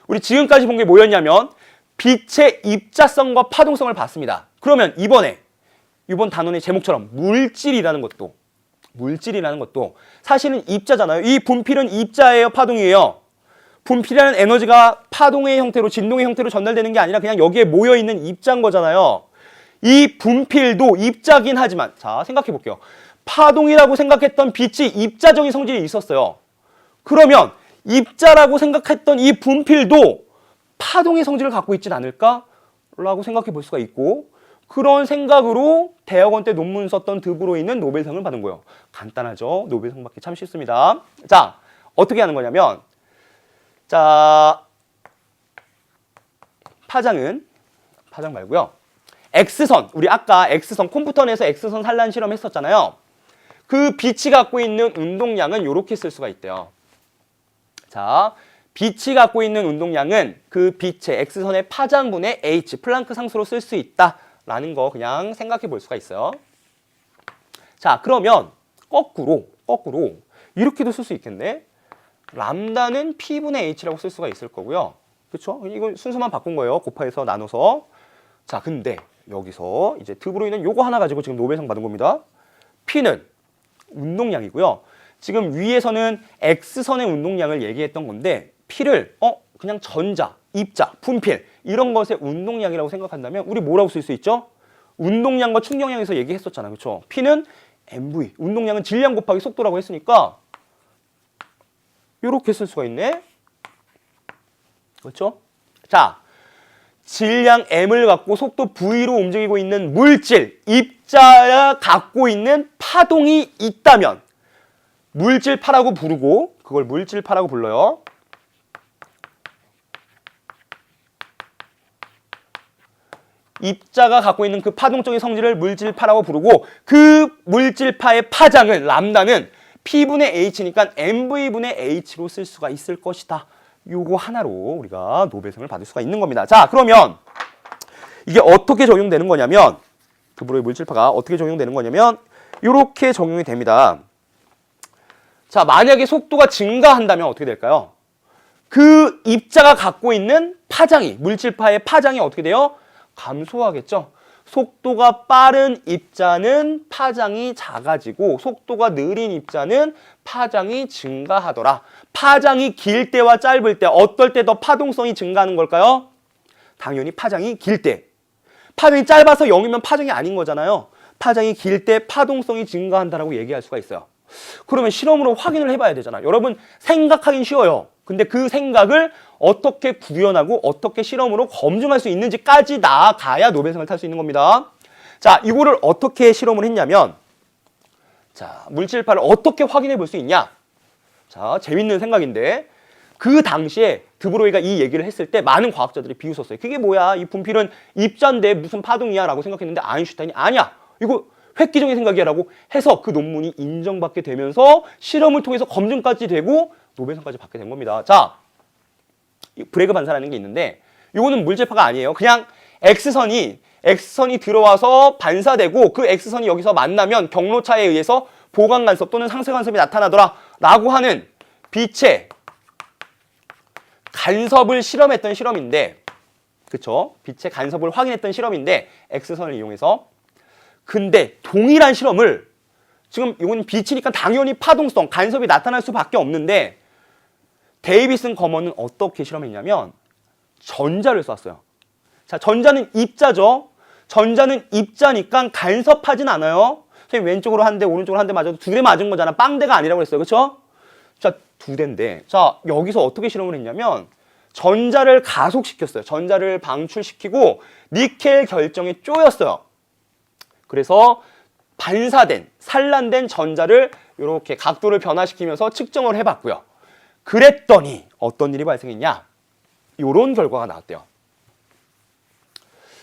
우리 지금까지 본 게 뭐였냐면 빛의 입자성과 파동성을 봤습니다. 그러면 이번 단원의 제목처럼 물질이라는 것도 사실은 입자잖아요. 이 분필은 입자예요, 파동이에요? 분필이라는 에너지가 파동의 형태로, 진동의 형태로 전달되는 게 아니라 그냥 여기에 모여있는 입자인 거잖아요. 이 분필도 입자긴 하지만 자, 생각해 볼게요. 파동이라고 생각했던 빛이 입자적인 성질이 있었어요. 그러면 입자라고 생각했던 이 분필도 파동의 성질을 갖고 있진 않을까? 라고 생각해 볼 수가 있고 그런 생각으로 대학원 때 논문 썼던 드브로이는 노벨상을 받은 거예요. 간단하죠? 노벨상 받기 참 쉽습니다. 자, 어떻게 하는 거냐면 자 파장 말고요. X선, 우리 아까 X선 컴퓨터 내에서 X선 산란 실험 했었잖아요. 그 빛이 갖고 있는 운동량은 이렇게 쓸 수가 있대요. 자, 빛이 갖고 있는 운동량은 그 빛의 X선의 파장분의 H, 플랑크 상수로 쓸 수 있다라는 거 그냥 생각해 볼 수가 있어요. 자, 그러면 거꾸로 이렇게도 쓸 수 있겠네. 람다는 P분의 H라고 쓸 수가 있을 거고요. 그렇죠? 이건 순서만 바꾼 거예요. 곱해서 나눠서. 자, 근데 여기서 이제 드브로이는 요거 하나 가지고 지금 노벨상 받은 겁니다. P는 운동량이고요. 지금 위에서는 X선의 운동량을 얘기했던 건데 P를 그냥 전자, 입자, 분필 이런 것의 운동량이라고 생각한다면 우리 뭐라고 쓸 수 있죠? 운동량과 충격량에서 얘기했었잖아요. 그렇죠? P는 mv, 운동량은 질량 곱하기 속도라고 했으니까 이렇게 쓸 수가 있네. 그렇죠? 자, 질량 m을 갖고 속도 v로 움직이고 있는 물질, 입자가 갖고 있는 파동이 있다면 물질파라고 부르고 그걸 물질파라고 불러요. 입자가 갖고 있는 그 파동적인 성질을 물질파라고 부르고 그 물질파의 파장을 람다는 P분의 H니까 mv분의 H로 쓸 수가 있을 것이다. 요거 하나로 우리가 노벨상을 받을 수가 있는 겁니다. 자, 그러면 이게 어떻게 적용되는 거냐면 드브로이 물질파가 어떻게 적용되는 거냐면 이렇게 적용이 됩니다. 자, 만약에 속도가 증가한다면 어떻게 될까요? 그 입자가 갖고 있는 파장이, 물질파의 파장이 어떻게 돼요? 감소하겠죠. 속도가 빠른 입자는 파장이 작아지고 속도가 느린 입자는 파장이 증가하더라. 파장이 길 때와 짧을 때 어떨 때 더 파동성이 증가하는 걸까요? 당연히 파장이 길 때. 파장이 짧아서 0이면 파장이 아닌 거잖아요. 파장이 길 때 파동성이 증가한다라고 얘기할 수가 있어요. 그러면 실험으로 확인을 해봐야 되잖아요. 여러분 생각하긴 쉬워요. 근데 그 생각을 어떻게 구현하고 어떻게 실험으로 검증할 수 있는지까지 나아가야 노벨상을 탈 수 있는 겁니다. 자, 이거를 어떻게 실험을 했냐면 자, 물질파를 어떻게 확인해 볼 수 있냐? 자, 재밌는 생각인데 그 당시에 드브로이가 이 얘기를 했을 때 많은 과학자들이 비웃었어요. 그게 뭐야? 이 분필은 입자인데 무슨 파동이야? 라고 생각했는데 아인슈타인이 아니야. 이거 획기적인 생각이야 라고 해서 그 논문이 인정받게 되면서 실험을 통해서 검증까지 되고 노벨상까지 받게 된 겁니다. 자, 브레그 반사라는 게 있는데 이거는 물질파가 아니에요. 그냥 X선이 들어와서 반사되고 그 X선이 여기서 만나면 경로차에 의해서 보강간섭 또는 상쇄간섭이 나타나더라 라고 하는 빛의 간섭을 실험했던 실험인데 그쵸? 빛의 간섭을 확인했던 실험인데 X선을 이용해서 근데 동일한 실험을 지금 이건 빛이니까 당연히 파동성, 간섭이 나타날 수밖에 없는데 데이비슨 거먼은 어떻게 실험했냐면 전자를 쐈어요. 자, 전자는 입자죠. 전자는 입자니까 간섭하진 않아요. 선생님 왼쪽으로 한 대, 오른쪽으로 한 대 맞아도 두 대 맞은 거잖아. 빵대가 아니라고 그랬어요. 그렇죠? 자, 두 대인데 자, 여기서 어떻게 실험을 했냐면 전자를 가속시켰어요. 전자를 방출시키고 니켈 결정에 쪼였어요. 그래서 반사된, 산란된 전자를 이렇게 각도를 변화시키면서 측정을 해봤고요. 그랬더니 어떤 일이 발생했냐? 이런 결과가 나왔대요.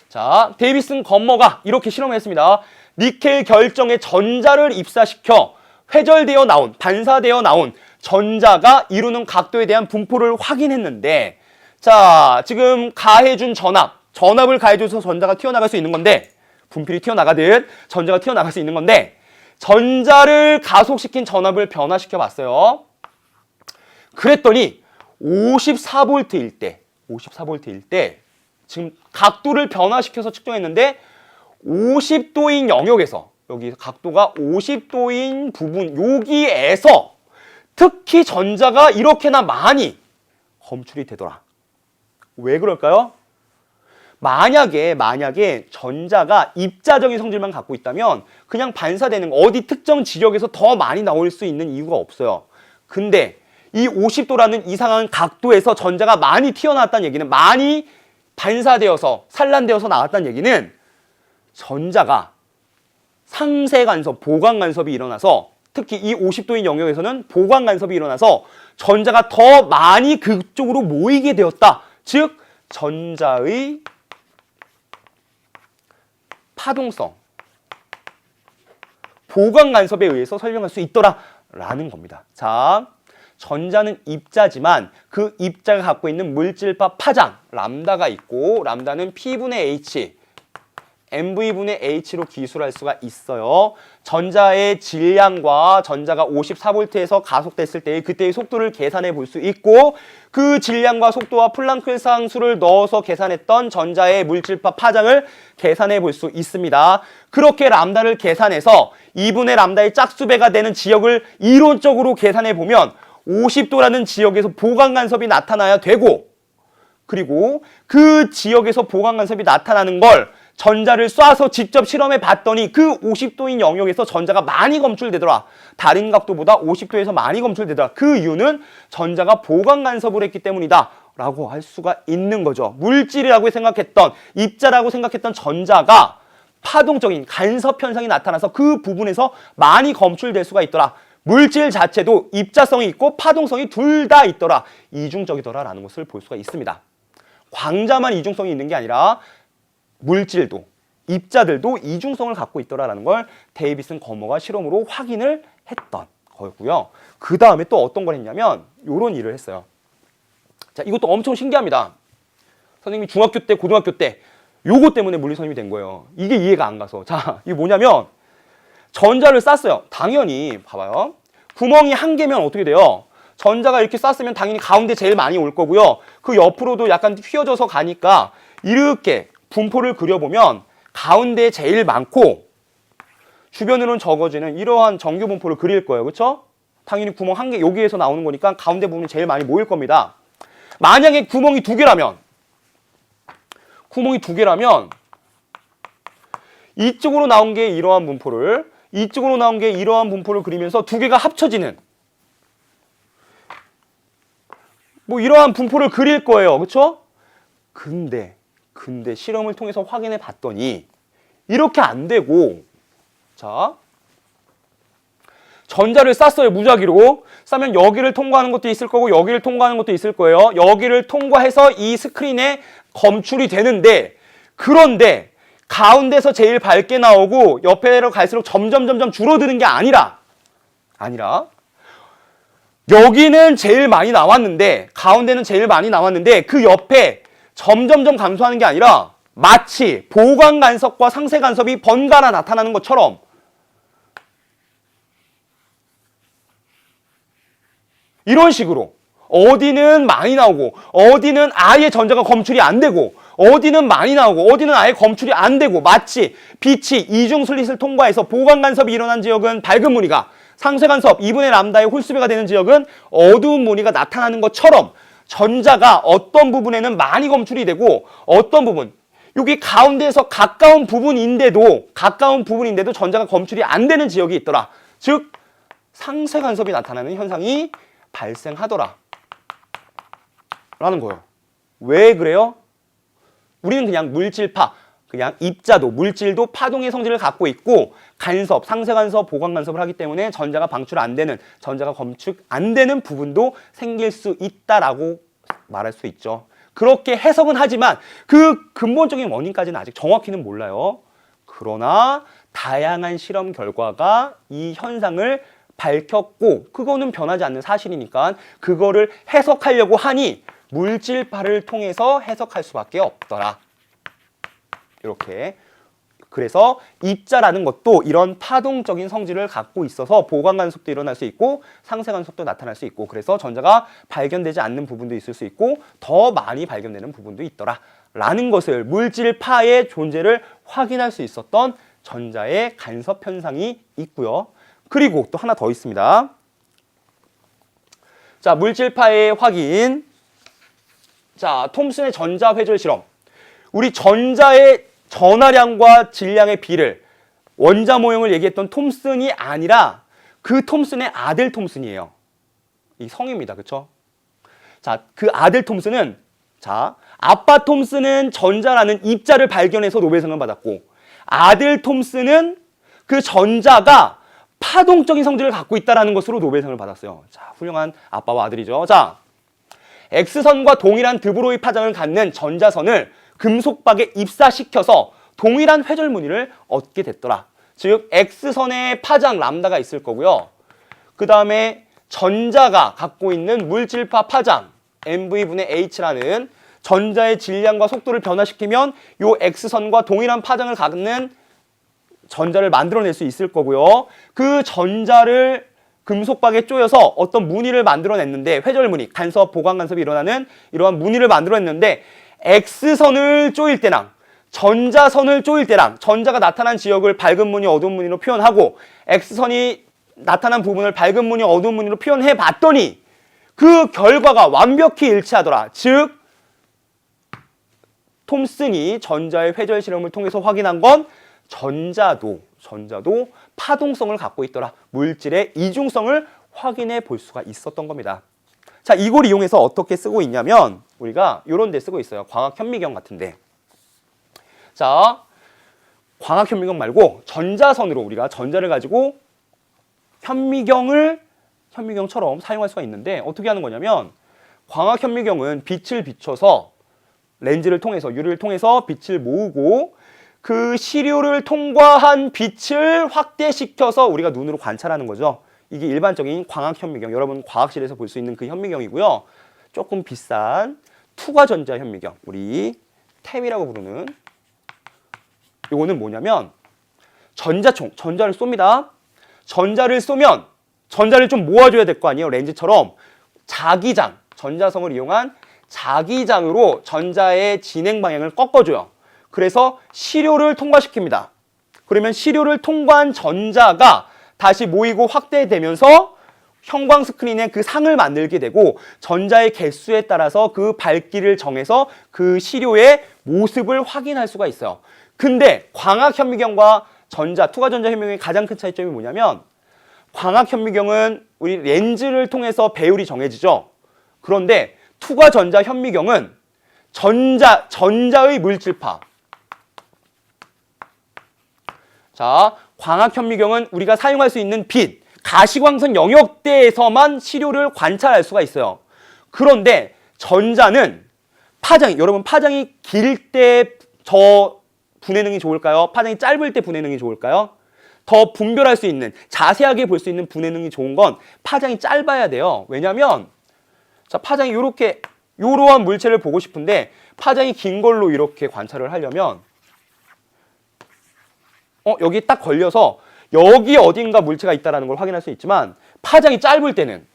자, 데이비슨 건머가 이렇게 실험을 했습니다. 니켈 결정에 전자를 입사시켜 회절되어 나온, 반사되어 나온 전자가 이루는 각도에 대한 분포를 확인했는데 자, 지금 가해준 전압을 가해줘서 전자가 튀어나갈 수 있는 건데 분필이 튀어나가듯 전자가 튀어나갈 수 있는 건데 전자를 가속시킨 전압을 변화시켜 봤어요. 그랬더니 54V일 때 지금 각도를 변화시켜서 측정했는데 50도인 영역에서 여기 각도가 50도인 부분 여기에서 특히 전자가 이렇게나 많이 검출이 되더라. 왜 그럴까요? 만약에 전자가 입자적인 성질만 갖고 있다면 그냥 반사되는 어디 특정 지역에서 더 많이 나올 수 있는 이유가 없어요. 근데 이 50도라는 이상한 각도에서 전자가 많이 튀어나왔다는 얘기는 많이 반사되어서 산란되어서 나왔다는 얘기는 전자가 상쇄간섭, 보강간섭이 일어나서 특히 이 50도인 영역에서는 보강 간섭이 일어나서 전자가 더 많이 그쪽으로 모이게 되었다. 즉 전자의 파동성, 보강 간섭에 의해서 설명할 수 있더라라는 겁니다. 자, 전자는 입자지만 그 입자가 갖고 있는 물질파 파장, 람다가 있고 람다는 P분의 H, mv분의 h로 기술할 수가 있어요. 전자의 질량과 전자가 54V에서 가속됐을 때 그때의 속도를 계산해 볼 수 있고 그 질량과 속도와 플랑크 상수를 넣어서 계산했던 전자의 물질파 파장을 계산해 볼 수 있습니다. 그렇게 람다를 계산해서 2분의 람다의 짝수배가 되는 지역을 이론적으로 계산해 보면 50도라는 지역에서 보강 간섭이 나타나야 되고 그리고 그 지역에서 보강 간섭이 나타나는 걸 전자를 쏴서 직접 실험해 봤더니 그 50도인 영역에서 전자가 많이 검출되더라. 다른 각도보다 50도에서 많이 검출되더라. 그 이유는 전자가 보강 간섭을 했기 때문이다 라고 할 수가 있는 거죠. 물질이라고 생각했던, 입자라고 생각했던 전자가 파동적인 간섭 현상이 나타나서 그 부분에서 많이 검출될 수가 있더라. 물질 자체도 입자성이 있고 파동성이 둘 다 있더라. 이중적이더라 라는 것을 볼 수가 있습니다. 광자만 이중성이 있는 게 아니라 물질도, 입자들도 이중성을 갖고 있더라라는 걸 데이비슨 거머가 실험으로 확인을 했던 거였고요. 그 다음에 또 어떤 걸 했냐면 이런 일을 했어요. 자, 이것도 엄청 신기합니다. 선생님이 중학교 때, 고등학교 때 요거 때문에 물리 선생님이 된 거예요. 이게 이해가 안 가서. 자, 이게 뭐냐면 전자를 쐈어요. 당연히 봐봐요. 구멍이 한 개면 어떻게 돼요? 전자가 이렇게 쐈으면 당연히 가운데 제일 많이 올 거고요. 그 옆으로도 약간 휘어져서 가니까 이렇게 분포를 그려보면 가운데에 제일 많고 주변으로는 적어지는 이러한 정규 분포를 그릴 거예요. 그렇죠? 당연히 구멍 한 개 여기에서 나오는 거니까 가운데 부분이 제일 많이 모일 겁니다. 만약에 구멍이 두 개라면 이쪽으로 나온 게 이러한 분포를 이쪽으로 나온 게 이러한 분포를 그리면서 두 개가 합쳐지는 뭐 이러한 분포를 그릴 거예요. 그렇죠? 근데 실험을 통해서 확인해 봤더니 이렇게 안 되고 자 전자를 쐈어요. 무작위로 쐈면 여기를 통과하는 것도 있을 거고 여기를 통과하는 것도 있을 거예요. 여기를 통과해서 이 스크린에 검출이 되는데 그런데 가운데서 제일 밝게 나오고 옆에로 갈수록 점점 줄어드는 게 아니라 여기는 제일 많이 나왔는데 가운데는 제일 많이 나왔는데 그 옆에 점점 감소하는 게 아니라 마치 보강 간섭과 상쇄 간섭이 번갈아 나타나는 것처럼 이런 식으로 어디는 많이 나오고 어디는 아예 전자가 검출이 안 되고 어디는 많이 나오고 어디는 아예 검출이 안 되고 마치 빛이 이중 슬릿을 통과해서 보강 간섭이 일어난 지역은 밝은 무늬가 상쇄 간섭 2분의 람다의 홀수배가 되는 지역은 어두운 무늬가 나타나는 것처럼 전자가 어떤 부분에는 많이 검출이 되고 어떤 부분 여기 가운데에서 가까운 부분인데도 전자가 검출이 안 되는 지역이 있더라. 즉 상쇄 간섭이 나타나는 현상이 발생하더라 라는 거예요. 왜 그래요? 우리는 그냥 물질파, 그냥 입자도 물질도 파동의 성질을 갖고 있고 간섭, 상쇄 간섭, 보강 간섭을 하기 때문에 전자가 방출 안 되는, 전자가 검출 안 되는 부분도 생길 수 있다라고 말할 수 있죠. 그렇게 해석은 하지만 그 근본적인 원인까지는 아직 정확히는 몰라요. 그러나 다양한 실험 결과가 이 현상을 밝혔고 그거는 변하지 않는 사실이니까 그거를 해석하려고 하니 물질파를 통해서 해석할 수밖에 없더라. 이렇게. 그래서 입자라는 것도 이런 파동적인 성질을 갖고 있어서 보강 간섭도 일어날 수 있고 상쇄 간섭도 나타날 수 있고 그래서 전자가 발견되지 않는 부분도 있을 수 있고 더 많이 발견되는 부분도 있더라 라는 것을 물질파의 존재를 확인할 수 있었던 전자의 간섭 현상이 있고요. 그리고 또 하나 더 있습니다. 자, 물질파의 확인. 자, 톰슨의 전자 회절 실험. 우리 전자의 전하량과 질량의 비를 원자 모형을 얘기했던 톰슨이 아니라 그 톰슨의 아들 톰슨이에요. 이 성입니다. 그렇죠? 자, 그 아들 톰슨은 아빠 톰슨은 전자라는 입자를 발견해서 노벨상을 받았고 아들 톰슨은 그 전자가 파동적인 성질을 갖고 있다는 것으로 노벨상을 받았어요. 자, 훌륭한 아빠와 아들이죠. 자, X선과 동일한 드브로이 파장을 갖는 전자선을 금속박에 입사시켜서 동일한 회절 무늬를 얻게 됐더라. 즉 X선의 파장 람다가 있을 거고요. 그 다음에 전자가 갖고 있는 물질파 파장 mv분의 h라는 전자의 질량과 속도를 변화시키면 요 X선과 동일한 파장을 갖는 전자를 만들어낼 수 있을 거고요. 그 전자를 금속박에 쪼여서 어떤 무늬를 만들어냈는데 회절 무늬, 간섭, 보강 간섭이 일어나는 이러한 무늬를 만들어냈는데 X선을 쪼일 때랑 전자선을 쪼일 때랑 전자가 나타난 지역을 밝은 무늬, 어두운 무늬로 표현하고 X선이 나타난 부분을 밝은 무늬, 어두운 무늬로 표현해 봤더니 그 결과가 완벽히 일치하더라. 즉 톰슨이 전자의 회절 실험을 통해서 확인한 건 전자도 파동성을 갖고 있더라. 물질의 이중성을 확인해 볼 수가 있었던 겁니다. 자, 이걸 이용해서 어떻게 쓰고 있냐면 우리가 이런 데 쓰고 있어요. 광학 현미경 같은데. 자, 광학 현미경 말고 전자선으로 우리가 전자를 가지고 현미경처럼 사용할 수가 있는데 어떻게 하는 거냐면 광학 현미경은 빛을 비춰서 렌즈를 통해서 유리를 통해서 빛을 모으고 그 시료를 통과한 빛을 확대시켜서 우리가 눈으로 관찰하는 거죠. 이게 일반적인 광학 현미경, 여러분 과학실에서 볼 수 있는 그 현미경이고요. 조금 비싼 투과전자 현미경, 우리 템이라고 부르는 이거는 뭐냐면 전자총, 전자를 쏩니다. 전자를 쏘면 전자를 좀 모아줘야 될 거 아니에요. 렌즈처럼 자기장, 전자성을 이용한 자기장으로 전자의 진행 방향을 꺾어줘요. 그래서 시료를 통과시킵니다. 그러면 시료를 통과한 전자가 다시 모이고 확대되면서 형광 스크린에 그 상을 만들게 되고 전자의 개수에 따라서 그 밝기를 정해서 그 시료의 모습을 확인할 수가 있어요. 근데 광학 현미경과 투과전자 현미경의 가장 큰 차이점이 뭐냐면 광학 현미경은 우리 렌즈를 통해서 배율이 정해지죠. 그런데 투과전자 현미경은 전자의 물질파. 자, 광학 현미경은 우리가 사용할 수 있는 빛, 가시광선 영역대에서만 시료를 관찰할 수가 있어요. 그런데 전자는 여러분 파장이 길 때 저 분해능이 좋을까요? 파장이 짧을 때 분해능이 좋을까요? 더 분별할 수 있는, 자세하게 볼 수 있는 분해능이 좋은 건 파장이 짧아야 돼요. 왜냐면 자, 파장이 요러한 물체를 보고 싶은데 파장이 긴 걸로 이렇게 관찰을 하려면 여기 딱 걸려서 여기 어딘가 물체가 있다는 걸 확인할 수 있지만 파장이 짧을 때는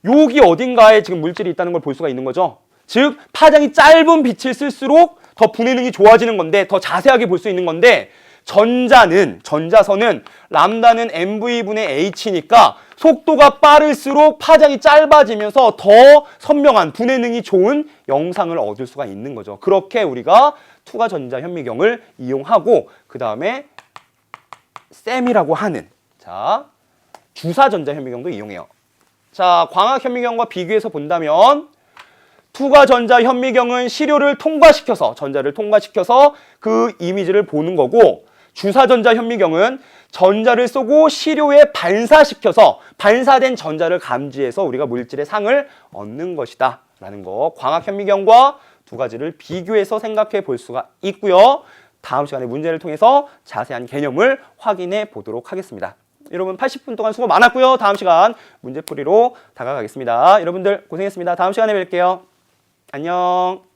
여기 어딘가에 지금 물질이 있다는 걸 볼 수가 있는 거죠. 즉 파장이 짧은 빛을 쓸수록 더 분해능이 좋아지는 건데 더 자세하게 볼 수 있는 건데 전자선은 람다는 mv분의 h니까 속도가 빠를수록 파장이 짧아지면서 더 선명한 분해능이 좋은 영상을 얻을 수가 있는 거죠. 그렇게 우리가 투과전자 현미경을 이용하고 그 다음에 셈이라고 하는 주사전자 현미경도 이용해요. 자, 광학 현미경과 비교해서 본다면 투과전자 현미경은 시료를 전자를 통과시켜서 그 이미지를 보는 거고 주사전자 현미경은 전자를 쏘고 시료에 반사시켜서 반사된 전자를 감지해서 우리가 물질의 상을 얻는 것이다 라는 거, 광학 현미경과 두 가지를 비교해서 생각해 볼 수가 있고요. 다음 시간에 문제를 통해서 자세한 개념을 확인해 보도록 하겠습니다. 여러분 80분 동안 수고 많았고요. 다음 시간 문제풀이로 다가가겠습니다. 여러분들 고생했습니다. 다음 시간에 뵐게요. 안녕.